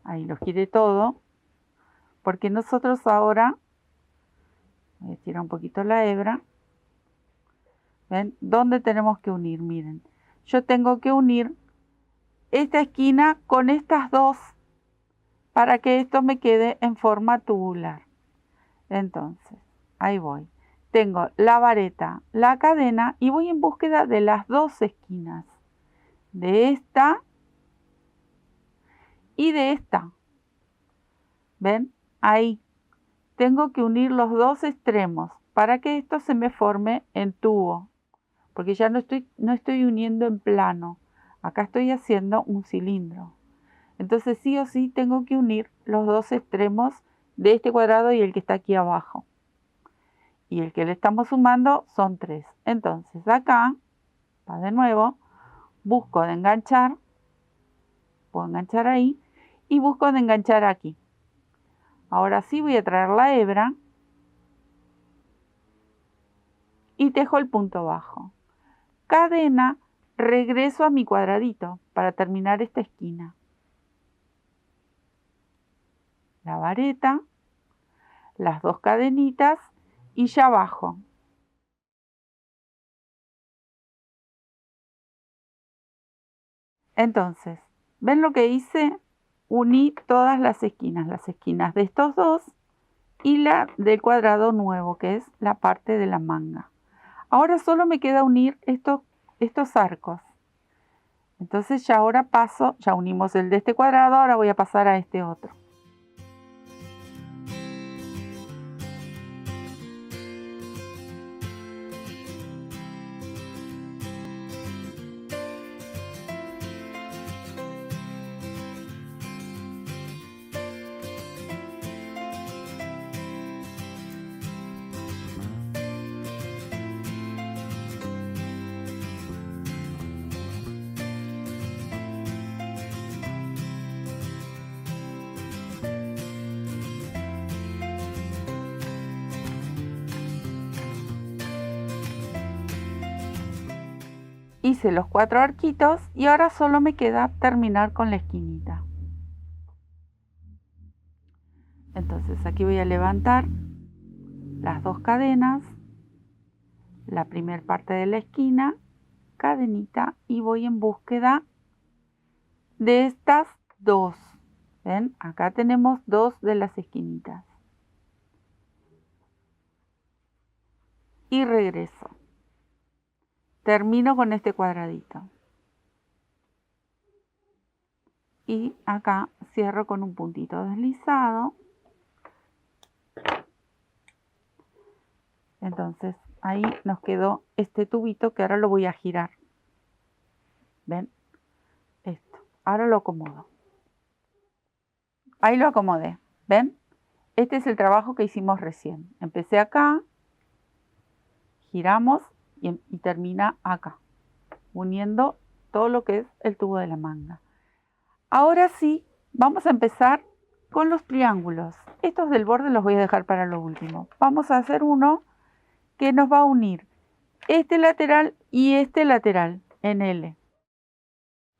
Ahí lo giré todo, porque nosotros ahora, voy a estirar un poquito la hebra. ¿Ven? ¿Dónde tenemos que unir? Miren, yo tengo que unir esta esquina con estas dos para que esto me quede en forma tubular. Entonces, ahí voy. Tengo la vareta, la cadena y voy en búsqueda de las dos esquinas. De esta y de esta. ¿Ven? Ahí. Tengo que unir los dos extremos para que esto se me forme en tubo. Porque ya no estoy uniendo en plano. Acá estoy haciendo un cilindro. Entonces sí o sí tengo que unir los dos extremos de este cuadrado y el que está aquí abajo. Y el que le estamos sumando son 3. Entonces acá, va de nuevo, busco de enganchar, puedo enganchar ahí, y busco de enganchar aquí. Ahora sí voy a traer la hebra y tejo el punto bajo. Cadena, regreso a mi cuadradito para terminar esta esquina. La vareta, las dos cadenitas y ya bajo. Entonces, ¿ven lo que hice? Uní todas las esquinas de estos dos y la del cuadrado nuevo, que es la parte de la manga. Ahora solo me queda unir estos arcos. Entonces ya ahora paso, ya unimos el de este cuadrado, ahora voy a pasar a este otro. Hice los 4 arquitos y ahora solo me queda terminar con la esquinita. Entonces aquí voy a levantar las 2 cadenas, la primera parte de la esquina, cadenita, y voy en búsqueda de estas 2. ¿Ven? Acá tenemos 2 de las esquinitas. Y regreso. Termino con este cuadradito. Y acá cierro con un puntito deslizado. Entonces ahí nos quedó este tubito que ahora lo voy a girar. ¿Ven? Esto. Ahora lo acomodo. Ahí lo acomodé. ¿Ven? Este es el trabajo que hicimos recién. Empecé acá, giramos y termina acá, uniendo todo lo que es el tubo de la manga. Ahora sí, vamos a empezar con los triángulos. Estos del borde los voy a dejar para lo último. Vamos a hacer uno que nos va a unir este lateral y este lateral en L.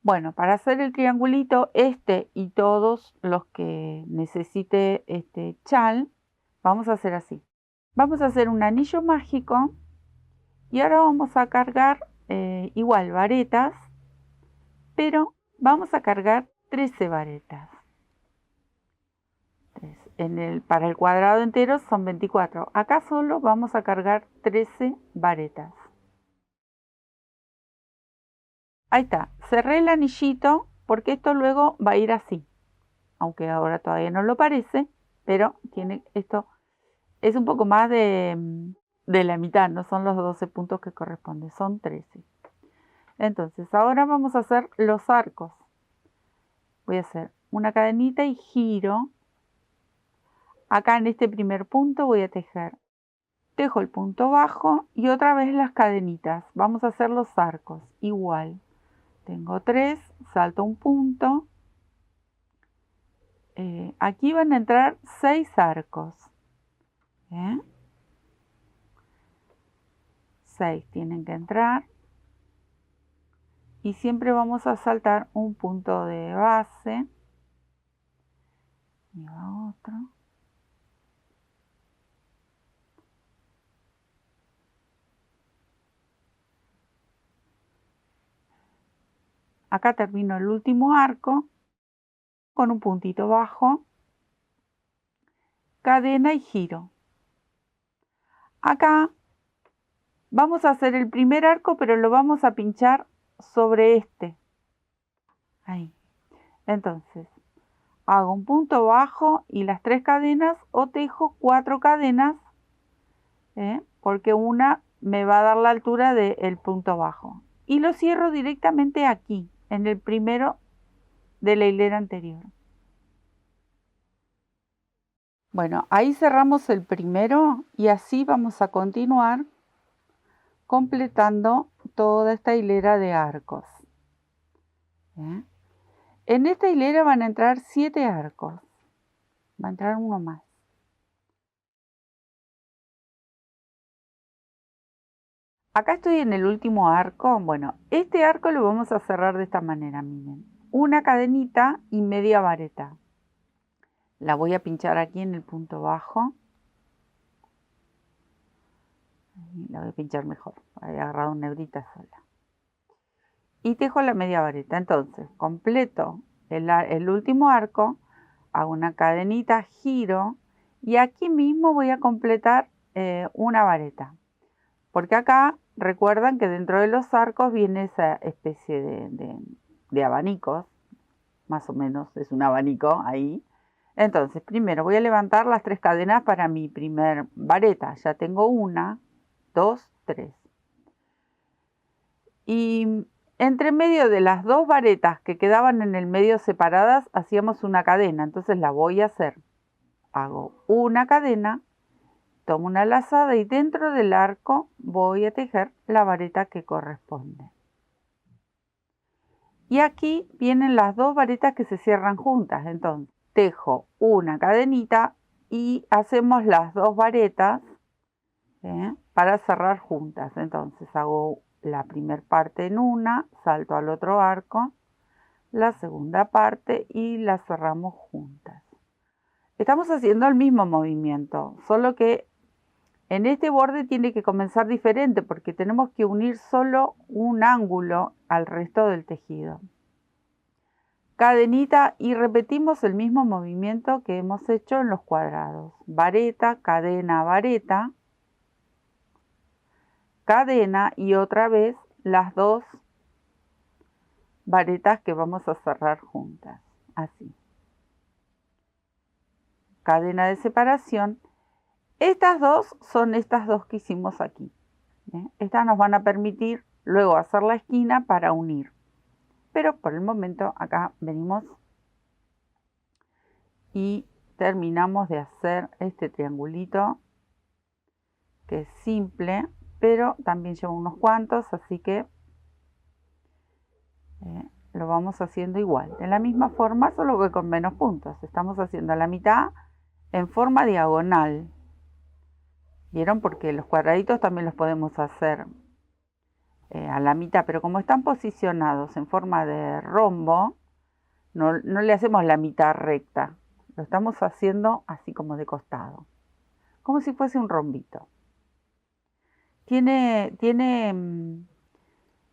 Bueno, para hacer el triangulito, este y todos los que necesite este chal, vamos a hacer así. Vamos a hacer un anillo mágico y ahora vamos a cargar igual varetas, pero vamos a cargar 13 varetas. Para el cuadrado entero son 24. Acá solo vamos a cargar 13 varetas. Ahí está, cerré el anillito porque esto luego va a ir así. Aunque ahora todavía no lo parece, pero tiene esto, es un poco más de la mitad, no son los 12 puntos que corresponden, son 13. Entonces ahora vamos a hacer los arcos. Voy a hacer una cadenita y giro. Acá en este primer punto voy a tejer. Tejo el punto bajo y otra vez las cadenitas. Vamos a hacer los arcos igual. Tengo 3, salto un punto. Aquí van a entrar 6 arcos. 6 tienen que entrar. Y siempre vamos a saltar un punto de base. Y va otro. Acá termino el último arco con un puntito bajo, cadena y giro. Acá vamos a hacer el primer arco, pero lo vamos a pinchar sobre este. Ahí. Entonces, hago un punto bajo y las 3 cadenas o tejo 4 cadenas, porque una me va a dar la altura del punto bajo. Y lo cierro directamente aquí, en el primero de la hilera anterior. Bueno, ahí cerramos el primero y así vamos a continuar completando toda esta hilera de arcos. En esta hilera van a entrar 7 arcos. Va a entrar uno más. Acá estoy en el último arco. Bueno, este arco lo vamos a cerrar de esta manera, miren. Una cadenita y media vareta. La voy a pinchar aquí en el punto bajo. La voy a pinchar mejor. He agarrado una hebrita sola. Y tejo la media vareta. Entonces, completo el último arco. Hago una cadenita, giro. Y aquí mismo voy a completar una vareta. Porque acá recuerdan que dentro de los arcos viene esa especie de abanicos. Más o menos es un abanico ahí. Entonces, primero voy a levantar las 3 cadenas para mi primer vareta. Ya tengo 1, 2, 3. Y entre medio de las 2 varetas que quedaban en el medio separadas, hacíamos una cadena. Entonces la voy a hacer. Hago una cadena, tomo una lazada y dentro del arco voy a tejer la vareta que corresponde. Y aquí vienen las 2 varetas que se cierran juntas. Entonces tejo una cadenita y hacemos las 2 varetas para cerrar juntas. Entonces hago la primera parte en una, salto al otro arco, la segunda parte y la cerramos juntas. Estamos haciendo el mismo movimiento, solo que en este borde tiene que comenzar diferente porque tenemos que unir solo un ángulo al resto del tejido. Cadenita y repetimos el mismo movimiento que hemos hecho en los cuadrados. Vareta, cadena, vareta, cadena y otra vez las dos varetas que vamos a cerrar juntas. Así. Cadena de separación. Estas dos son estas dos que hicimos aquí. Estas nos van a permitir luego hacer la esquina para unir. Pero por el momento acá venimos y terminamos de hacer este triangulito que es simple, pero también lleva unos cuantos, así que lo vamos haciendo igual. De la misma forma, solo que con menos puntos. Estamos haciendo la mitad en forma diagonal. ¿Vieron? Porque los cuadraditos también los podemos hacer a la mitad, pero como están posicionados en forma de rombo, no le hacemos la mitad recta. Lo estamos haciendo así como de costado. Como si fuese un rombito. Tiene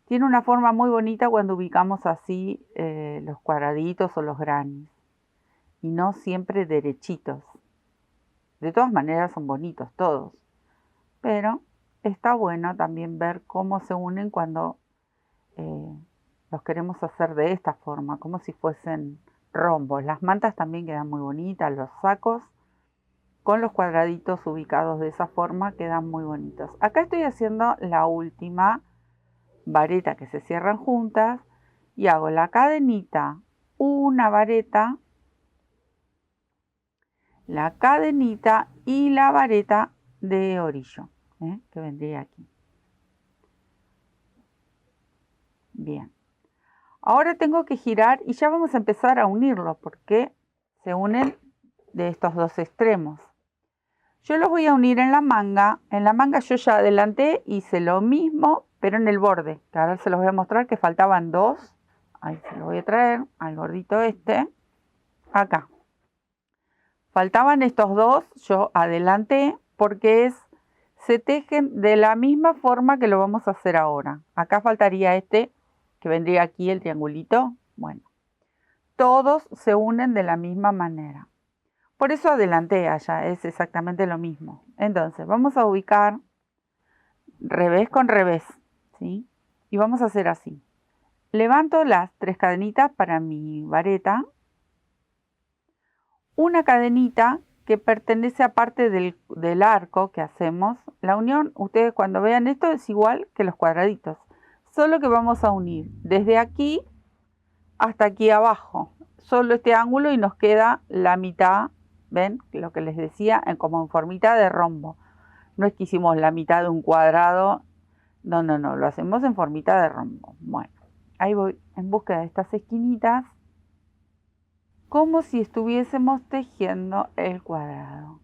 una forma muy bonita cuando ubicamos así los cuadraditos o los granis. Y no siempre derechitos. De todas maneras son bonitos todos. Pero está bueno también ver cómo se unen cuando los queremos hacer de esta forma, como si fuesen rombos. Las mantas también quedan muy bonitas, los sacos con los cuadraditos ubicados de esa forma quedan muy bonitos. Acá estoy haciendo la última vareta que se cierran juntas y hago la cadenita, una vareta, la cadenita y la vareta de orillo, que vendría aquí. Bien. Ahora tengo que girar y ya vamos a empezar a unirlo porque se unen de estos dos extremos. Yo los voy a unir en la manga. En la manga yo ya adelanté, hice lo mismo, pero en el borde. Que ahora se los voy a mostrar que faltaban dos. Ahí se los voy a traer al gordito este. Acá. Faltaban estos dos, yo adelanté porque se tejen de la misma forma que lo vamos a hacer ahora. Acá faltaría este, que vendría aquí el triangulito. Bueno, todos se unen de la misma manera. Por eso adelanté allá, es exactamente lo mismo. Entonces, vamos a ubicar revés con revés, ¿sí? Y vamos a hacer así. Levanto las 3 cadenitas para mi vareta. Una cadenita que pertenece a parte del arco que hacemos. La unión, ustedes cuando vean esto, es igual que los cuadraditos. Solo que vamos a unir desde aquí hasta aquí abajo. Solo este ángulo y nos queda la mitad. ¿Ven? Lo que les decía, como en formita de rombo. No es que hicimos la mitad de un cuadrado. No, lo hacemos en formita de rombo. Bueno, ahí voy en búsqueda de estas esquinitas. Como si estuviésemos tejiendo el cuadrado.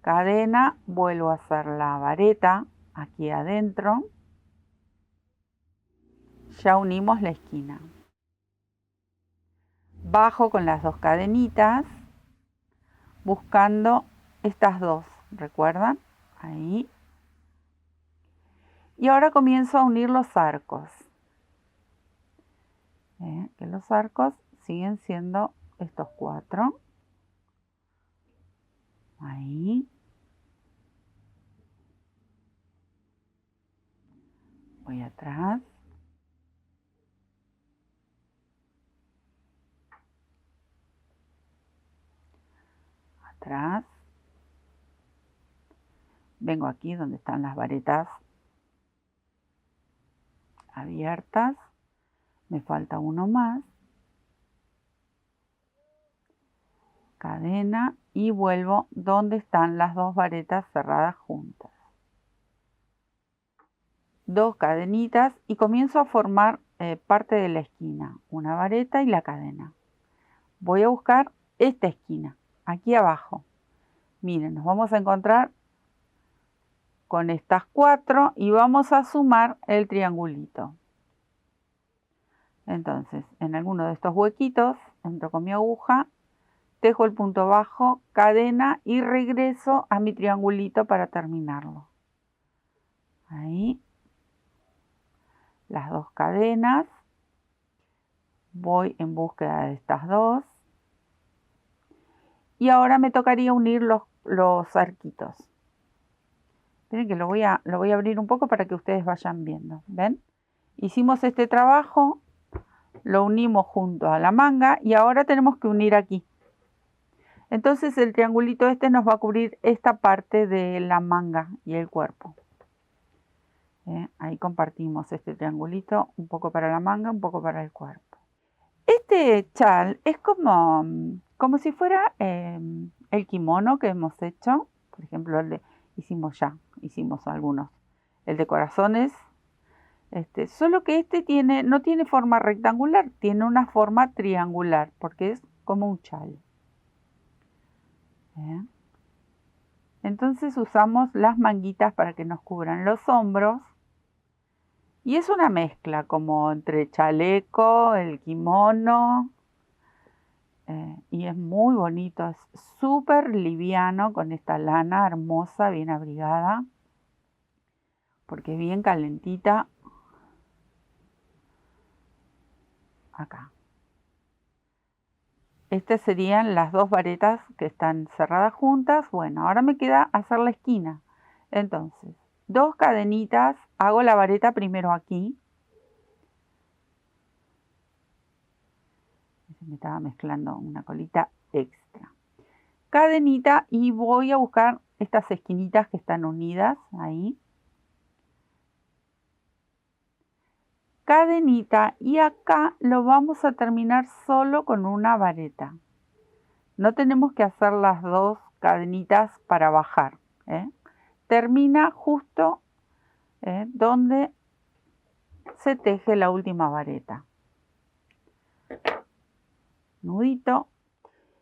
Cadena, vuelvo a hacer la vareta aquí adentro. Ya unimos la esquina. Bajo con las dos cadenitas. Buscando estas dos, ¿recuerdan? Ahí. Y ahora comienzo a unir los arcos. Que los arcos siguen siendo estos 4. Ahí. Voy atrás. Atrás. Vengo aquí donde están las varetas abiertas. Me falta uno más. Cadena y vuelvo donde están las dos varetas cerradas juntas. 2 cadenitas y comienzo a formar parte de la esquina. Una vareta y la cadena. Voy a buscar esta esquina, aquí abajo. Miren, nos vamos a encontrar con estas 4 y vamos a sumar el triangulito. Entonces, en alguno de estos huequitos, entro con mi aguja, tejo el punto bajo, cadena y regreso a mi triangulito para terminarlo. Ahí, las 2 cadenas, voy en búsqueda de estas 2 y ahora me tocaría unir los arquitos. Miren que lo voy a abrir un poco para que ustedes vayan viendo. ¿Ven? Hicimos este trabajo, lo unimos junto a la manga y ahora tenemos que unir aquí. Entonces el triangulito este nos va a cubrir esta parte de la manga y el cuerpo. Ahí compartimos este triangulito, un poco para la manga, un poco para el cuerpo. Este chal es como si fuera el kimono que hemos hecho. Por ejemplo, hicimos algunos. El de corazones. Solo que no tiene forma rectangular, tiene una forma triangular, porque es como un chal. Entonces usamos las manguitas para que nos cubran los hombros. Y es una mezcla como entre chaleco, el kimono. Y es muy bonito, es súper liviano con esta lana hermosa, bien abrigada. Porque es bien calentita. Acá. Estas serían las 2 varetas que están cerradas juntas. Bueno, ahora me queda hacer la esquina. Entonces, 2 cadenitas, hago la vareta primero aquí. Me estaba mezclando una colita extra. Cadenita y voy a buscar estas esquinitas que están unidas ahí. Cadenita y acá lo vamos a terminar solo con una vareta. No tenemos que hacer las 2 cadenitas para bajar. Termina justo donde se teje la última vareta. Nudito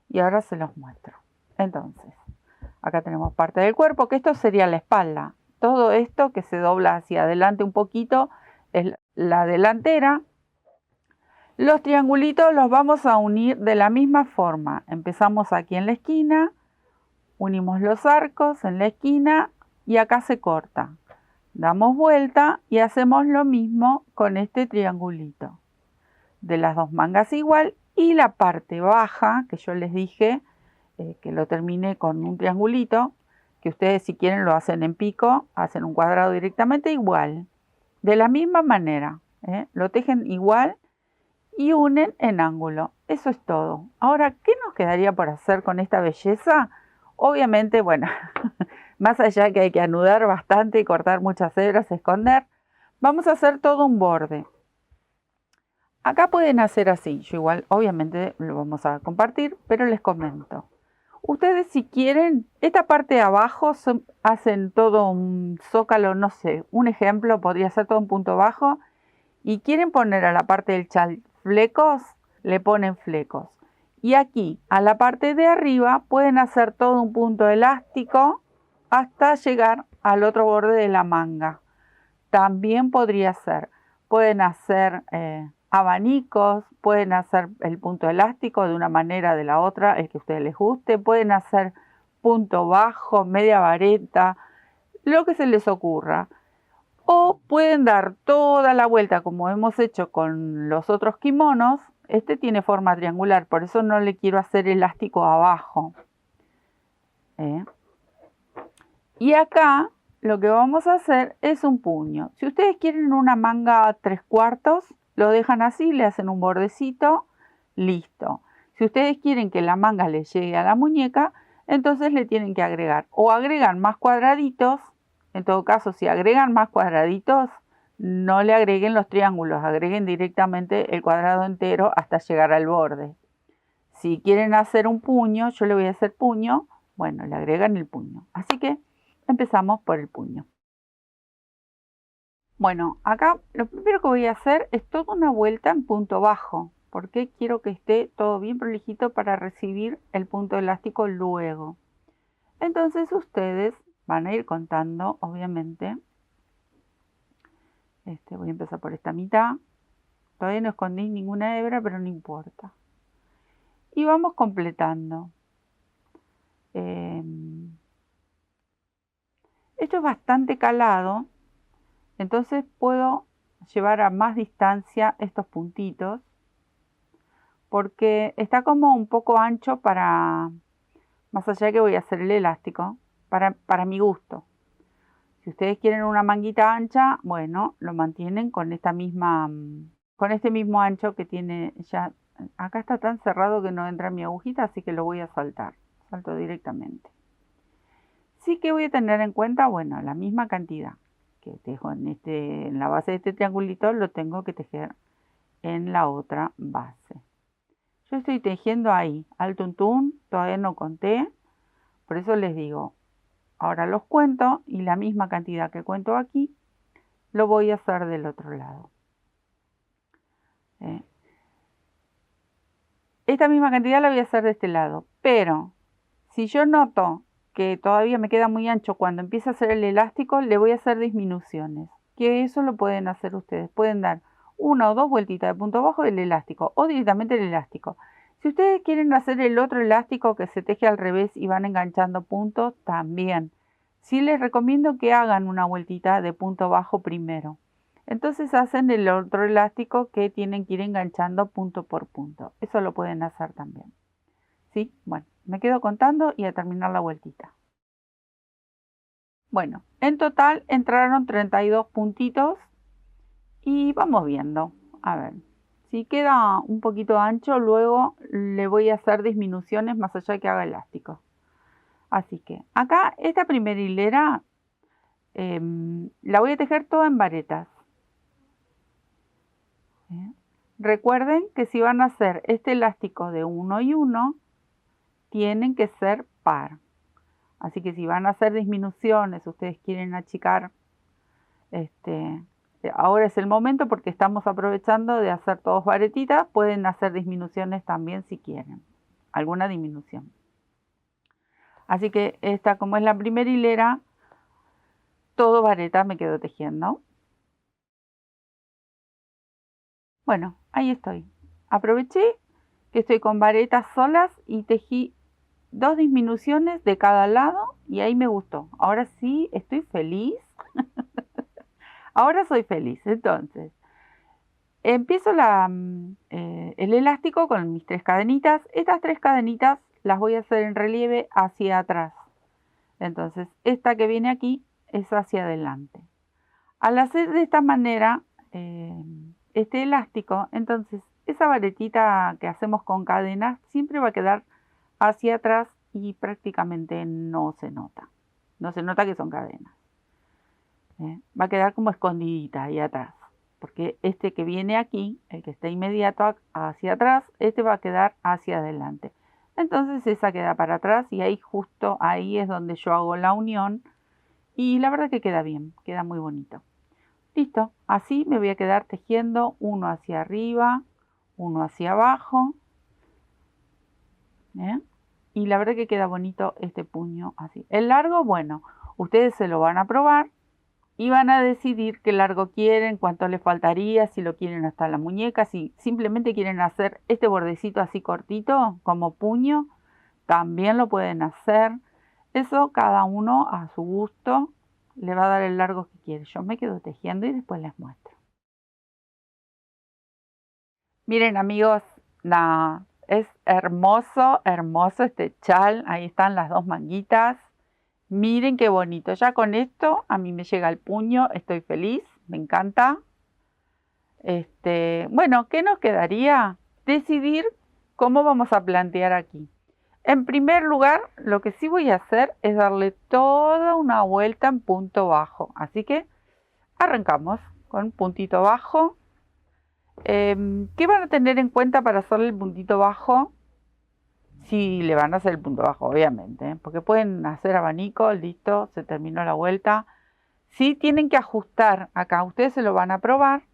y ahora se los muestro. Entonces, acá tenemos parte del cuerpo, que esto sería la espalda. Todo esto que se dobla hacia adelante un poquito es la delantera. Los triangulitos los vamos a unir de la misma forma. Empezamos aquí en la esquina, unimos los arcos en la esquina y acá se corta. Damos vuelta y hacemos lo mismo con este triangulito. De las 2 mangas igual y la parte baja, que yo les dije que lo terminé con un triangulito, que ustedes si quieren lo hacen en pico, hacen un cuadrado directamente igual. De la misma manera, lo tejen igual y unen en ángulo. Eso es todo. Ahora, ¿qué nos quedaría por hacer con esta belleza? Obviamente, bueno, más allá que hay que anudar bastante y cortar muchas hebras, esconder, vamos a hacer todo un borde. Acá pueden hacer así, yo igual obviamente lo vamos a compartir, pero les comento. Ustedes si quieren, esta parte de abajo hacen todo un zócalo, no sé, un ejemplo podría ser todo un punto bajo y quieren poner a la parte del chal flecos, le ponen flecos. Y aquí a la parte de arriba pueden hacer todo un punto elástico hasta llegar al otro borde de la manga. También podría ser, pueden hacer abanicos, pueden hacer el punto elástico de una manera o de la otra, el que a ustedes les guste, pueden hacer punto bajo, media vareta, lo que se les ocurra. O pueden dar toda la vuelta como hemos hecho con los otros kimonos. Este tiene forma triangular, por eso no le quiero hacer elástico abajo. Y acá lo que vamos a hacer es un puño. Si ustedes quieren una manga 3/4, lo dejan así, le hacen un bordecito, listo. Si ustedes quieren que la manga les llegue a la muñeca, entonces le tienen que agregar o agregan más cuadraditos. En todo caso, si agregan más cuadraditos, no le agreguen los triángulos, agreguen directamente el cuadrado entero hasta llegar al borde. Si quieren hacer un puño, yo le voy a hacer puño, bueno, le agregan el puño. Así que empezamos por el puño. Bueno, acá lo primero que voy a hacer es toda una vuelta en punto bajo, porque quiero que esté todo bien prolijito para recibir el punto elástico luego. Entonces ustedes van a ir contando, obviamente. Voy a empezar por esta mitad. Todavía no escondí ninguna hebra, pero no importa. Y vamos completando. Esto es bastante calado, entonces puedo llevar a más distancia estos puntitos, porque está como un poco ancho para, más allá que voy a hacer el elástico, para mi gusto. Si ustedes quieren una manguita ancha, bueno, lo mantienen con esta misma, con este mismo ancho que tiene ya. Acá está tan cerrado que no entra mi agujita, así que lo voy a saltar. Salto directamente. Sí que voy a tener en cuenta, bueno, la misma cantidad que tejo en la base de este triangulito, lo tengo que tejer en la otra base. Yo estoy tejiendo ahí, al tuntún, todavía no conté, por eso les digo, ahora los cuento y la misma cantidad que cuento aquí, lo voy a hacer del otro lado. Esta misma cantidad la voy a hacer de este lado, pero si yo noto que todavía me queda muy ancho cuando empiece a hacer el elástico, le voy a hacer disminuciones, que eso lo pueden hacer ustedes. Pueden dar una o dos vueltitas de punto bajo del elástico o directamente el elástico. Si ustedes quieren hacer el otro elástico que se teje al revés y van enganchando puntos, también. Sí les recomiendo que hagan una vueltita de punto bajo primero. Entonces hacen el otro elástico que tienen que ir enganchando punto por punto. Eso lo pueden hacer también. ¿Sí? Bueno, me quedo contando y a terminar la vueltita. Bueno, en total entraron 32 puntitos y vamos viendo. A ver, si queda un poquito ancho, luego le voy a hacer disminuciones más allá de que haga elástico. Así que acá esta primera hilera la voy a tejer toda en varetas. Recuerden que si van a hacer este elástico de 1 y 1, tienen que ser par. Así que si van a hacer disminuciones, ustedes quieren achicar, ahora es el momento porque estamos aprovechando de hacer todos varetitas. Pueden hacer disminuciones también si quieren, alguna disminución. Así que esta, como es la primera hilera, todo vareta me quedo tejiendo. Bueno, ahí estoy. Aproveché que estoy con varetas solas y tejí 2 disminuciones de cada lado y ahí me gustó. Ahora sí estoy feliz. Ahora soy feliz. Entonces, empiezo el elástico con mis 3 cadenitas. Estas 3 cadenitas las voy a hacer en relieve hacia atrás. Entonces, esta que viene aquí es hacia adelante. Al hacer de esta manera este elástico, entonces esa varetita que hacemos con cadenas siempre va a quedar hacia atrás y prácticamente no se nota. No se nota que son cadenas. Va a quedar como escondidita ahí atrás. Porque este que viene aquí, el que está inmediato hacia atrás, este va a quedar hacia adelante. Entonces esa queda para atrás y ahí justo ahí es donde yo hago la unión. Y la verdad que queda bien, queda muy bonito. Listo, así me voy a quedar tejiendo uno hacia arriba, uno hacia abajo. Y la verdad que queda bonito este puño así. El largo, bueno, ustedes se lo van a probar y van a decidir qué largo quieren, cuánto les faltaría, si lo quieren hasta la muñeca, si simplemente quieren hacer este bordecito así cortito como puño, también lo pueden hacer. Eso cada uno a su gusto le va a dar el largo que quiere. Yo me quedo tejiendo y después les muestro. Miren amigos, es hermoso, hermoso este chal. Ahí están las 2 manguitas. Miren qué bonito. Ya con esto a mí me llega el puño. Estoy feliz, me encanta. Bueno, ¿qué nos quedaría? Decidir cómo vamos a plantear aquí. En primer lugar, lo que sí voy a hacer es darle toda una vuelta en punto bajo. Así que arrancamos con puntito bajo. ¿Qué van a tener en cuenta para hacerle el puntito bajo? Si le van a hacer el punto bajo, obviamente, porque pueden hacer abanico, listo, se terminó la vuelta. Sí tienen que ajustar acá, ustedes se lo van a probar.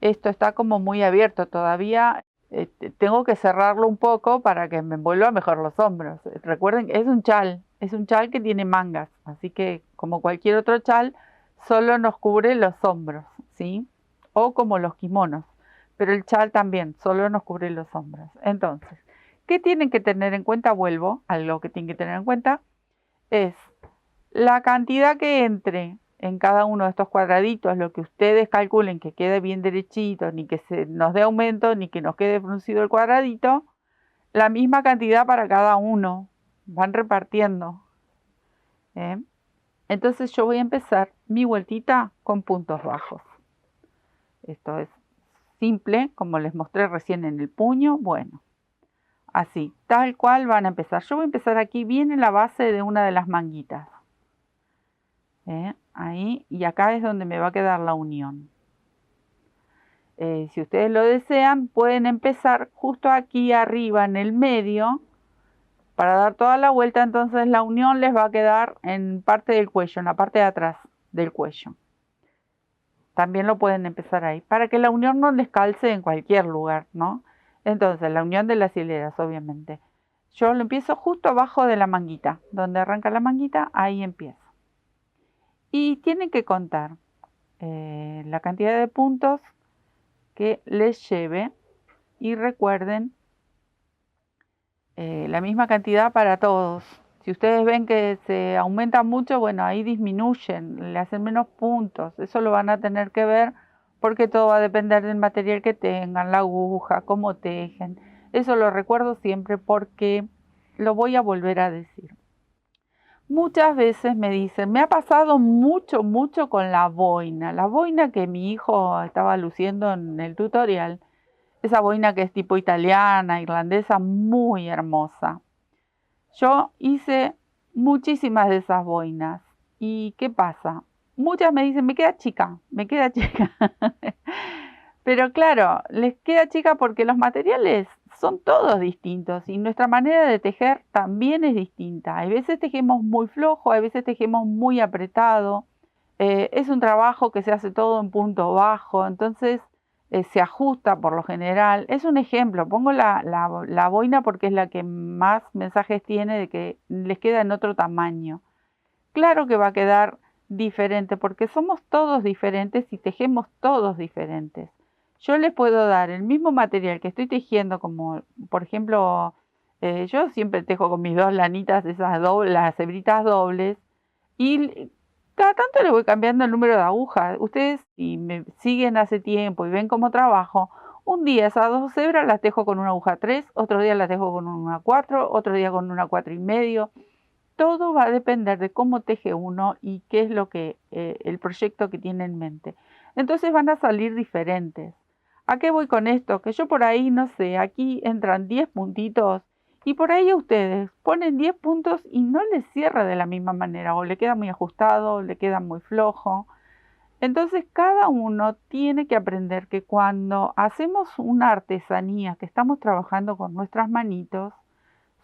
Esto está como muy abierto todavía. Tengo que cerrarlo un poco para que me envuelva mejor los hombros. Recuerden, es un chal, Es un chal que tiene mangas, así que como cualquier otro chal, solo nos cubre los hombros, ¿sí? O como los kimonos, pero el chal también solo nos cubre los hombros. Entonces, ¿qué tienen que tener en cuenta? Vuelvo a lo que tienen que tener en cuenta, es la cantidad que entre en cada uno de estos cuadraditos, lo que ustedes calculen que quede bien derechito, ni que se nos dé aumento, ni que nos quede fruncido el cuadradito, la misma cantidad para cada uno, van repartiendo. ¿Eh? Entonces yo voy a empezar mi vueltita con puntos bajos. Esto es simple, como les mostré recién en el puño. Bueno, así, tal cual van a empezar. Yo voy a empezar aquí bien en la base de una de las manguitas. Ahí, y acá es donde me va a quedar la unión. Si ustedes lo desean, pueden empezar justo aquí arriba en el medio para dar toda la vuelta. Entonces la unión les va a quedar en parte del cuello, en la parte de atrás del cuello. También lo pueden empezar ahí, para que la unión no les calce en cualquier lugar, ¿no? Entonces, la unión de las hileras, obviamente. Yo lo empiezo justo abajo de la manguita, donde arranca la manguita, ahí empiezo. Y tienen que contar la cantidad de puntos que les lleve y recuerden la misma cantidad para todos. Si ustedes ven que se aumenta mucho, bueno, ahí disminuyen, le hacen menos puntos. Eso lo van a tener que ver porque todo va a depender del material que tengan, la aguja, cómo tejen. Eso lo recuerdo siempre porque lo voy a volver a decir. Muchas veces me dicen, me ha pasado mucho con la boina que mi hijo estaba luciendo en el tutorial. Esa boina que es tipo italiana, irlandesa, muy hermosa. Yo hice muchísimas de esas boinas. ¿Y qué pasa? Muchas me dicen, me queda chica. Pero claro, les queda chica porque los materiales son todos distintos y nuestra manera de tejer también es distinta. Hay veces tejemos muy flojo, hay veces tejemos muy apretado. Es un trabajo que se hace todo en punto bajo, entonces se ajusta por lo general. Es un ejemplo, pongo la boina porque es la que más mensajes tiene de que les queda en otro tamaño. Claro que va a quedar diferente porque somos todos diferentes y tejemos todos diferentes. Yo les puedo dar el mismo material que estoy tejiendo, como por ejemplo, yo siempre tejo con mis dos lanitas, esas las hebritas dobles, y cada tanto le voy cambiando el número de agujas. Ustedes, si me siguen hace tiempo y ven cómo trabajo, un día esas dos hebras las tejo con una aguja 3, otro día las tejo con una 4, otro día con una 4,5. Todo va a depender de cómo teje uno y qué es lo que el proyecto que tiene en mente. Entonces van a salir diferentes. ¿A qué voy con esto? Que yo por ahí, no sé, aquí entran 10 puntitos y por ahí ustedes ponen 10 puntos y no les cierra de la misma manera, o le queda muy ajustado, o le queda muy flojo. Entonces cada uno tiene que aprender que cuando hacemos una artesanía, que estamos trabajando con nuestras manitos,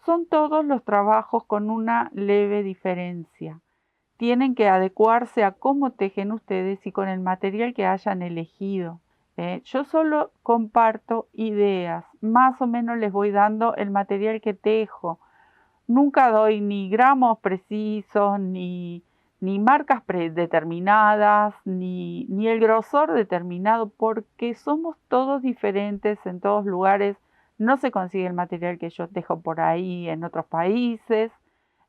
son todos los trabajos con una leve diferencia. Tienen que adecuarse a cómo tejen ustedes y con el material que hayan elegido. Yo solo comparto ideas, más o menos les voy dando el material que tejo. Nunca doy ni gramos precisos, ni marcas predeterminadas, ni el grosor determinado, porque somos todos diferentes en todos lugares. No se consigue el material que yo tejo por ahí en otros países.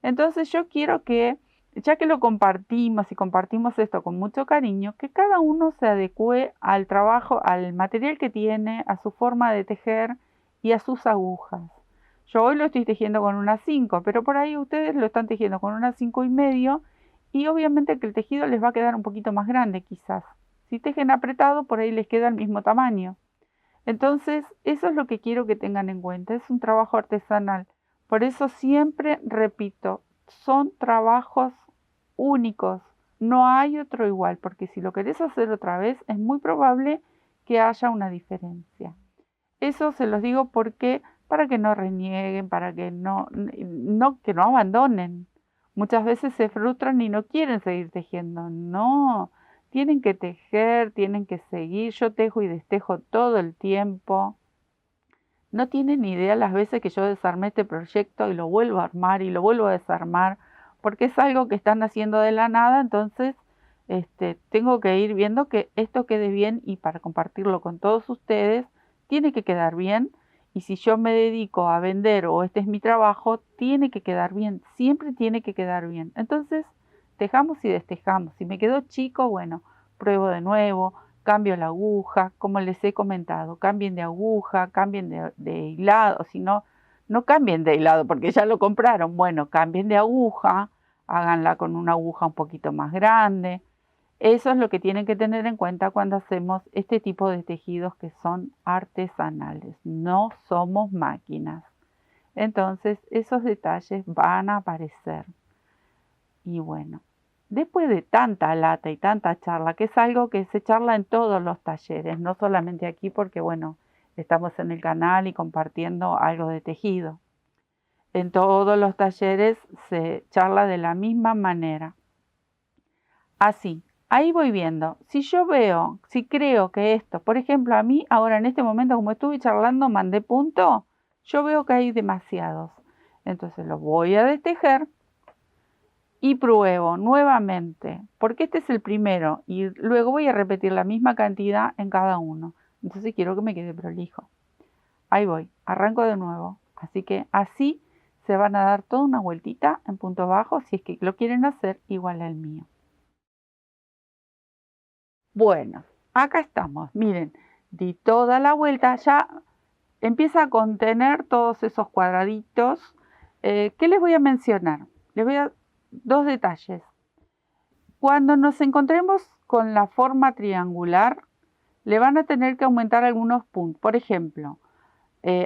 Entonces yo quiero que, ya que lo compartimos y compartimos esto con mucho cariño, que cada uno se adecue al trabajo, al material que tiene, a su forma de tejer y a sus agujas. Yo hoy lo estoy tejiendo con una 5, pero por ahí ustedes lo están tejiendo con una 5,5 y obviamente que el tejido les va a quedar un poquito más grande quizás. Si tejen apretado, por ahí les queda el mismo tamaño. Entonces, eso es lo que quiero que tengan en cuenta. Es un trabajo artesanal. Por eso siempre repito, son trabajos únicos. No hay otro igual, porque si lo querés hacer otra vez, es muy probable que haya una diferencia. Eso se los digo porque para que no renieguen, para que que no abandonen. Muchas veces se frustran y no quieren seguir tejiendo. No, tienen que tejer, tienen que seguir. Yo tejo y destejo todo el tiempo. No tienen ni idea las veces que yo desarmé este proyecto y lo vuelvo a armar y lo vuelvo a desarmar, porque es algo que están haciendo de la nada, entonces tengo que ir viendo que esto quede bien y para compartirlo con todos ustedes, tiene que quedar bien. Y si yo me dedico a vender o este es mi trabajo, tiene que quedar bien, siempre tiene que quedar bien. Entonces, dejamos y destejamos. Si me quedó chico, bueno, pruebo de nuevo, cambio la aguja, como les he comentado, cambien de aguja, cambien de hilado, si no, no cambien de hilado porque ya lo compraron. Bueno, cambien de aguja, háganla con una aguja un poquito más grande. Eso es lo que tienen que tener en cuenta cuando hacemos este tipo de tejidos que son artesanales. No somos máquinas. Entonces, esos detalles van a aparecer. Y bueno, después de tanta lata y tanta charla, que es algo que se charla en todos los talleres, no solamente aquí porque, bueno, estamos en el canal y compartiendo algo de tejido. En todos los talleres se charla de la misma manera. Así, ahí voy viendo. Si yo veo, si creo que esto, por ejemplo, a mí ahora en este momento, como estuve charlando, mandé punto, yo veo que hay demasiados. Entonces los voy a destejer y pruebo nuevamente, porque este es el primero y luego voy a repetir la misma cantidad en cada uno. Entonces quiero que me quede prolijo. Ahí voy, arranco de nuevo. Así que así se van a dar toda una vueltita en punto bajo si es que lo quieren hacer igual al mío. Bueno, acá estamos. Miren, di toda la vuelta, ya empieza a contener todos esos cuadraditos. ¿Qué les voy a mencionar? Les voy a dar dos detalles. Cuando nos encontremos con la forma triangular, le van a tener que aumentar algunos puntos. Por ejemplo,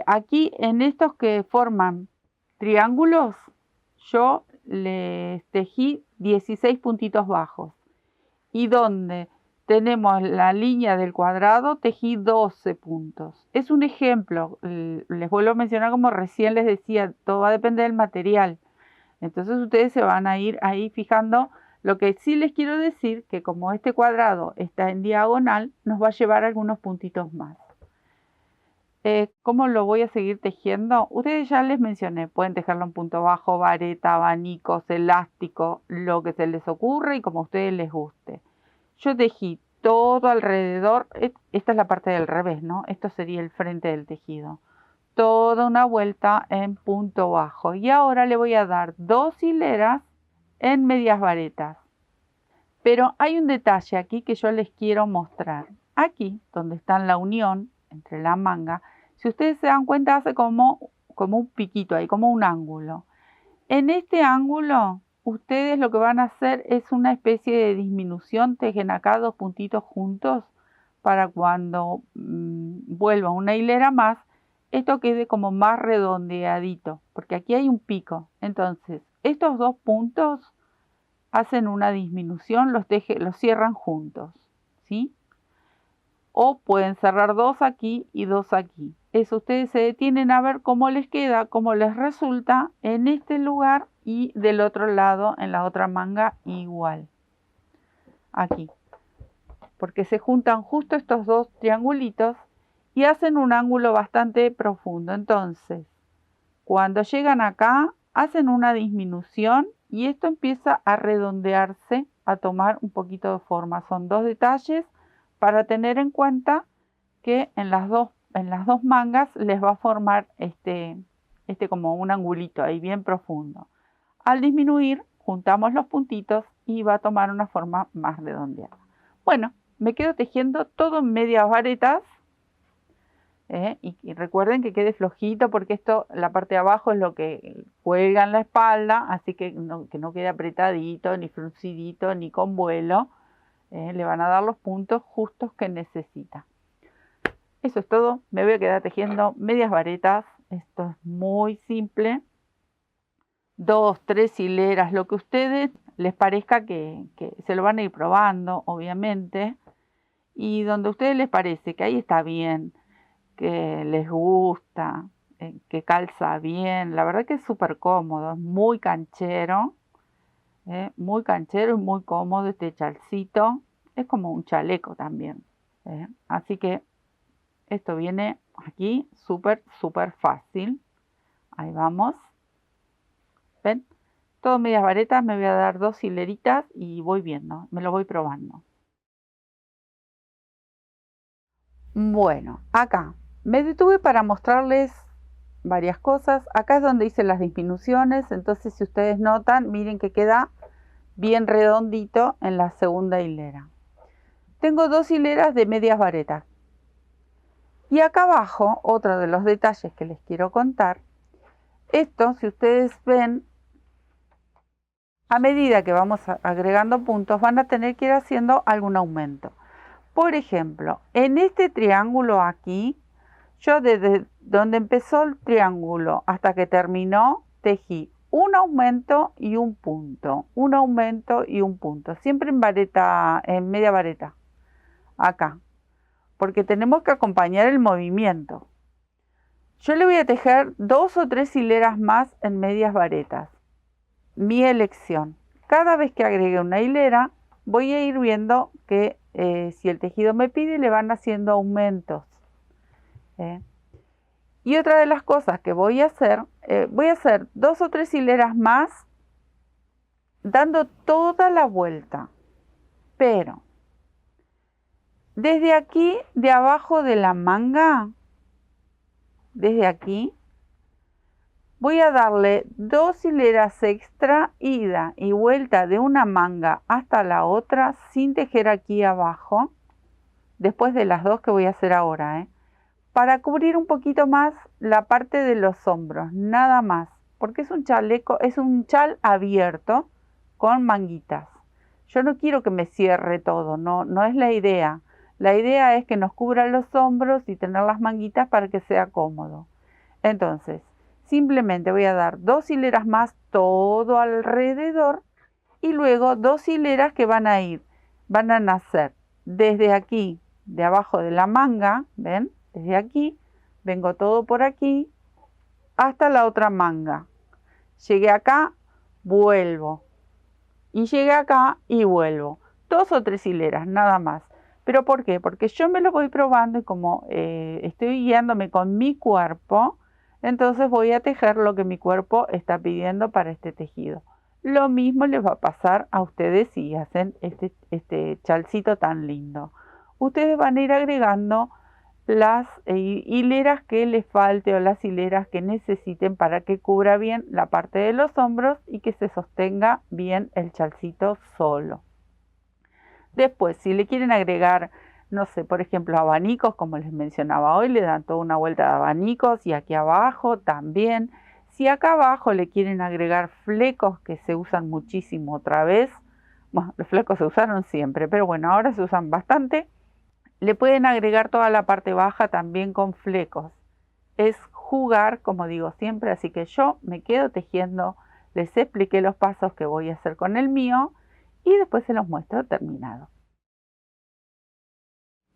aquí en estos que forman triángulos, yo les tejí 16 puntitos bajos. Y donde tenemos la línea del cuadrado, tejí 12 puntos. Es un ejemplo, les vuelvo a mencionar como recién les decía, todo va a depender del material. Entonces ustedes se van a ir ahí fijando. Lo que sí les quiero decir, que como este cuadrado está en diagonal, nos va a llevar algunos puntitos más. ¿Cómo lo voy a seguir tejiendo? Ustedes ya les mencioné, pueden tejerlo en punto bajo, vareta, abanicos, elástico, lo que se les ocurra y como a ustedes les guste. Yo tejí todo alrededor, esta es la parte del revés, ¿no? Esto sería el frente del tejido. Toda una vuelta en punto bajo. Y ahora le voy a dar 2 hileras en medias varetas. Pero hay un detalle aquí que yo les quiero mostrar. Aquí, donde está la unión entre la manga, si ustedes se dan cuenta, hace como un piquito ahí, como un ángulo. En este ángulo, ustedes lo que van a hacer es una especie de disminución. Tejen acá 2 puntitos juntos para cuando vuelva una hilera más, esto quede como más redondeadito, porque aquí hay un pico. Entonces, estos 2 puntos hacen una disminución, los cierran juntos, ¿sí? O pueden cerrar 2 aquí y 2 aquí. Eso ustedes se detienen a ver cómo les queda, cómo les resulta en este lugar y del otro lado, en la otra manga, igual. Aquí. Porque se juntan justo estos 2 triangulitos y hacen un ángulo bastante profundo. Entonces, cuando llegan acá, hacen una disminución y esto empieza a redondearse, a tomar un poquito de forma. Son 2 detalles para tener en cuenta que en las dos mangas les va a formar este como un angulito ahí bien profundo. Al disminuir, juntamos los puntitos y va a tomar una forma más redondeada. Bueno, me quedo tejiendo todo en medias varetas. Y recuerden que quede flojito porque esto, la parte de abajo es lo que cuelga en la espalda, así que no quede apretadito, ni fruncidito, ni con vuelo. Le van a dar los puntos justos que necesita. Eso es todo. Me voy a quedar tejiendo medias varetas. Esto es muy simple. 2, 3 hileras, lo que a ustedes les parezca que se lo van a ir probando, obviamente. Y donde a ustedes les parece que ahí está bien, que les gusta, que calza bien. La verdad que es súper cómodo, es muy canchero y muy cómodo este chalcito. Es como un chaleco también. Así que esto viene aquí súper fácil. Ahí vamos. ¿Ven? todo medias varetas, me voy a dar 2 hileritas y voy viendo, me lo voy probando. Bueno, acá me detuve para mostrarles varias cosas. Acá es donde hice las disminuciones, entonces si ustedes notan, miren que queda bien redondito en la segunda hilera. Tengo 2 hileras de medias varetas. Y acá abajo, otro de los detalles que les quiero contar, esto, si ustedes ven, a medida que vamos agregando puntos, van a tener que ir haciendo algún aumento. Por ejemplo, en este triángulo aquí, yo desde donde empezó el triángulo hasta que terminó, tejí un aumento y un punto, un aumento y un punto, siempre en vareta, en media vareta, acá, porque tenemos que acompañar el movimiento. Yo le voy a tejer 2 o 3 hileras más en medias varetas, mi elección. Cada vez que agregue una hilera, voy a ir viendo que si el tejido me pide, le van haciendo aumentos. Y otra de las cosas que voy a hacer 2 o 3 hileras más, dando toda la vuelta. Pero, desde aquí, de abajo de la manga, desde aquí, voy a darle 2 hileras extra, ida y vuelta de una manga hasta la otra, sin tejer aquí abajo, después de las 2 que voy a hacer ahora, para cubrir un poquito más la parte de los hombros, nada más, porque es un chaleco, es un chal abierto con manguitas. Yo no quiero que me cierre todo, no es la idea. La idea es que nos cubra los hombros y tener las manguitas para que sea cómodo. Entonces, simplemente voy a dar 2 hileras más todo alrededor y luego 2 hileras que van a nacer desde aquí, de abajo de la manga, ¿ven? Desde aquí, vengo todo por aquí, hasta la otra manga. Llegué acá, vuelvo. Y llegué acá y vuelvo. 2 o 3 hileras, nada más. ¿Pero por qué? Porque yo me lo voy probando y como estoy guiándome con mi cuerpo, entonces voy a tejer lo que mi cuerpo está pidiendo para este tejido. Lo mismo les va a pasar a ustedes si hacen este chalcito tan lindo. Ustedes van a ir agregando las hileras que les falte o las hileras que necesiten para que cubra bien la parte de los hombros y que se sostenga bien el chalcito solo. Después, si le quieren agregar, no sé, por ejemplo, abanicos, como les mencionaba hoy, le dan toda una vuelta de abanicos y aquí abajo también. Si acá abajo le quieren agregar flecos que se usan muchísimo otra vez, bueno, los flecos se usaron siempre, pero bueno, ahora se usan bastante. Le pueden agregar toda la parte baja también con flecos. Es jugar, como digo siempre, así que yo me quedo tejiendo. Les expliqué los pasos que voy a hacer con el mío y después se los muestro terminado.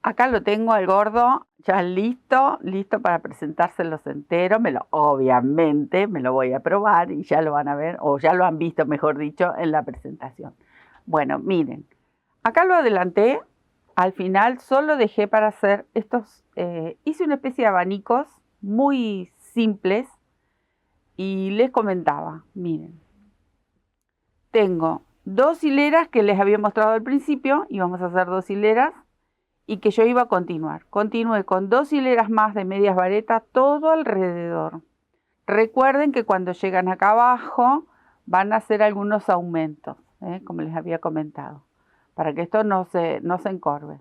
Acá lo tengo al gordo ya listo para presentárselos entero. Obviamente me lo voy a probar y ya lo van a ver, o ya lo han visto, mejor dicho, en la presentación. Bueno, miren, acá lo adelanté. Al final solo dejé para hacer estos, hice una especie de abanicos muy simples y les comentaba, miren, tengo 2 hileras que les había mostrado al principio y vamos a hacer 2 hileras y que yo iba a continuar. Continué con 2 hileras más de medias varetas todo alrededor. Recuerden que cuando llegan acá abajo van a hacer algunos aumentos, como les había comentado, para que esto no se encorve.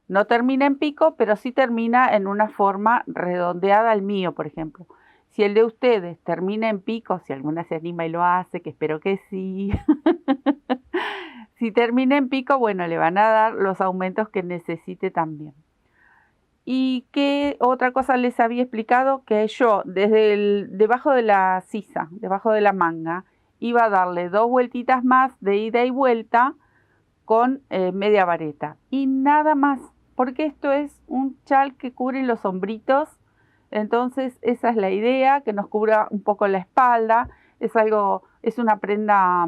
No termina en pico, pero sí termina en una forma redondeada al mío, por ejemplo. Si el de ustedes termina en pico, si alguna se anima y lo hace, que espero que sí. Si termina en pico, bueno, le van a dar los aumentos que necesite también. Y qué otra cosa les había explicado, que yo desde debajo de la sisa, debajo de la manga, iba a darle 2 vueltitas más de ida y vuelta con media vareta y nada más, porque esto es un chal que cubre los hombritos, entonces esa es la idea, que nos cubra un poco la espalda. Es una prenda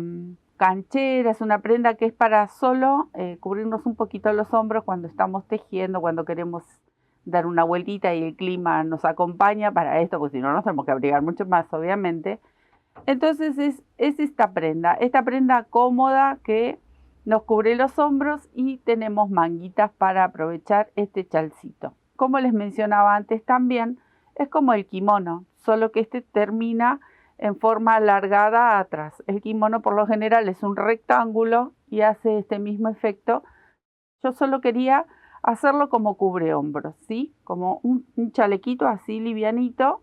canchera, es una prenda que es para solo cubrirnos un poquito los hombros cuando estamos tejiendo, cuando queremos dar una vueltita y el clima nos acompaña para esto, porque si no nos tenemos que abrigar mucho más, obviamente. Entonces es esta prenda cómoda que nos cubre los hombros y tenemos manguitas para aprovechar este chalcito. Como les mencionaba antes también, es como el kimono, solo que este termina en forma alargada atrás. El kimono por lo general es un rectángulo y hace este mismo efecto. Yo solo quería hacerlo como cubre hombros, ¿sí? Como un chalequito así livianito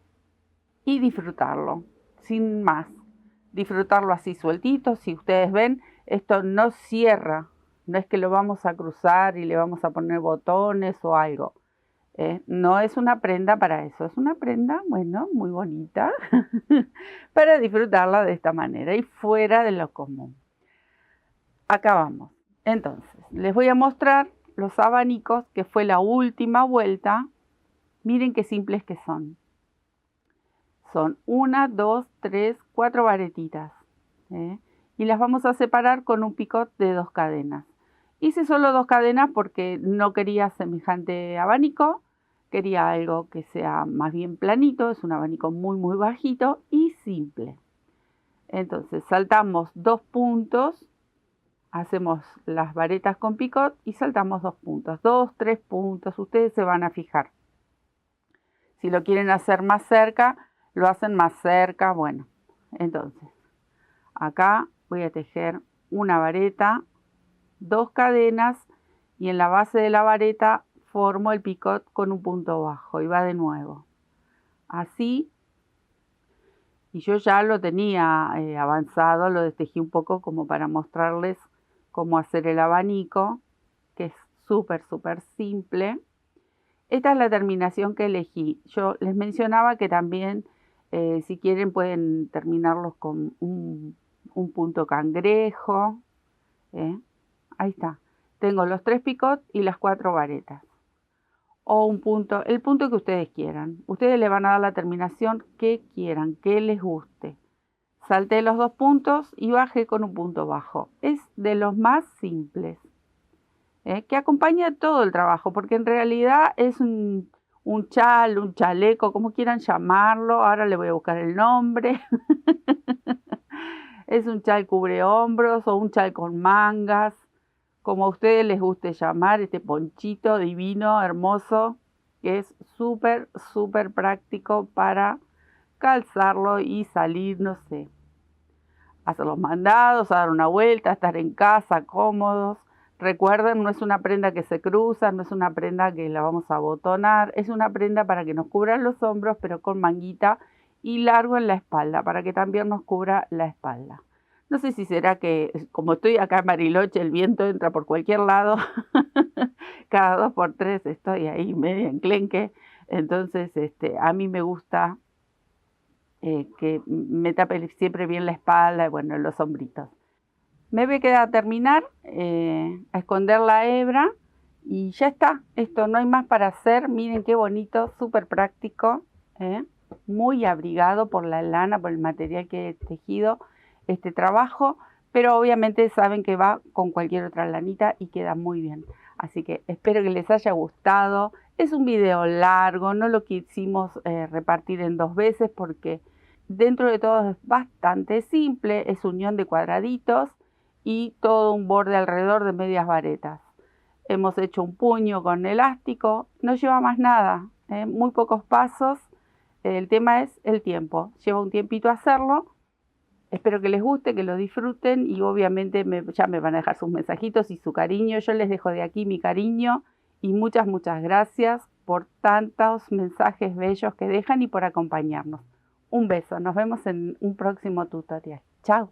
y disfrutarlo, sin más. Disfrutarlo así sueltito. Si ustedes ven, esto no cierra, no es que lo vamos a cruzar y le vamos a poner botones o algo. No es una prenda para eso, es una prenda, bueno, muy bonita para disfrutarla de esta manera y fuera de lo común. Acá vamos. Entonces, les voy a mostrar los abanicos, que fue la última vuelta. Miren qué simples que son. Son 1, 2, 3, 4 varetitas. Y las vamos a separar con un picot de 2 cadenas. Hice solo 2 cadenas porque no quería semejante abanico. Quería algo que sea más bien planito. Es un abanico muy bajito y simple. Entonces saltamos 2 puntos. Hacemos las varetas con picot y saltamos 2 puntos. 2, 3 puntos. Ustedes se van a fijar. Si lo quieren hacer más cerca, lo hacen más cerca. Bueno, entonces acá voy a tejer una vareta, 2 cadenas y en la base de la vareta formo el picot con un punto bajo y va de nuevo. Así, y yo ya lo tenía avanzado, lo destejí un poco como para mostrarles cómo hacer el abanico, que es súper simple. Esta es la terminación que elegí. Yo les mencionaba que también, si quieren, pueden terminarlos con un punto cangrejo. Ahí está. Tengo los 3 picots y las 4 varetas. O un punto, el punto que ustedes quieran. Ustedes le van a dar la terminación que quieran, que les guste. Salté los 2 puntos y bajé con un punto bajo. Es de los más simples. Que acompaña todo el trabajo, porque en realidad es un chal, un chaleco, como quieran llamarlo. Ahora le voy a buscar el nombre. Es un chal cubre hombros o un chal con mangas, como a ustedes les guste llamar, este ponchito divino, hermoso, que es súper práctico para calzarlo y salir, no sé, hacer los mandados, a dar una vuelta, estar en casa cómodos. Recuerden, no es una prenda que se cruza, no es una prenda que la vamos a abotonar, es una prenda para que nos cubran los hombros, pero con manguita y largo en la espalda, para que también nos cubra la espalda. No sé si será que, como estoy acá en Bariloche, el viento entra por cualquier lado, cada 2 por 3 estoy ahí medio enclenque, entonces a mí me gusta que me tape siempre bien la espalda y bueno, los hombritos. Me voy a quedar a terminar, a esconder la hebra y ya está. Esto no hay más para hacer. Miren qué bonito, súper práctico, muy abrigado por la lana, por el material que he tejido este trabajo, pero obviamente saben que va con cualquier otra lanita y queda muy bien. Así que espero que les haya gustado. Es un video largo, no lo quisimos repartir en 2 veces porque dentro de todo es bastante simple. Es unión de cuadraditos y todo un borde alrededor de medias varetas. Hemos hecho un puño con elástico, no lleva más nada, muy pocos pasos. El tema es el tiempo, lleva un tiempito hacerlo. Espero que les guste, que lo disfruten y obviamente ya me van a dejar sus mensajitos y su cariño. Yo les dejo de aquí mi cariño y muchas gracias por tantos mensajes bellos que dejan y por acompañarnos. Un beso, nos vemos en un próximo tutorial. Chao.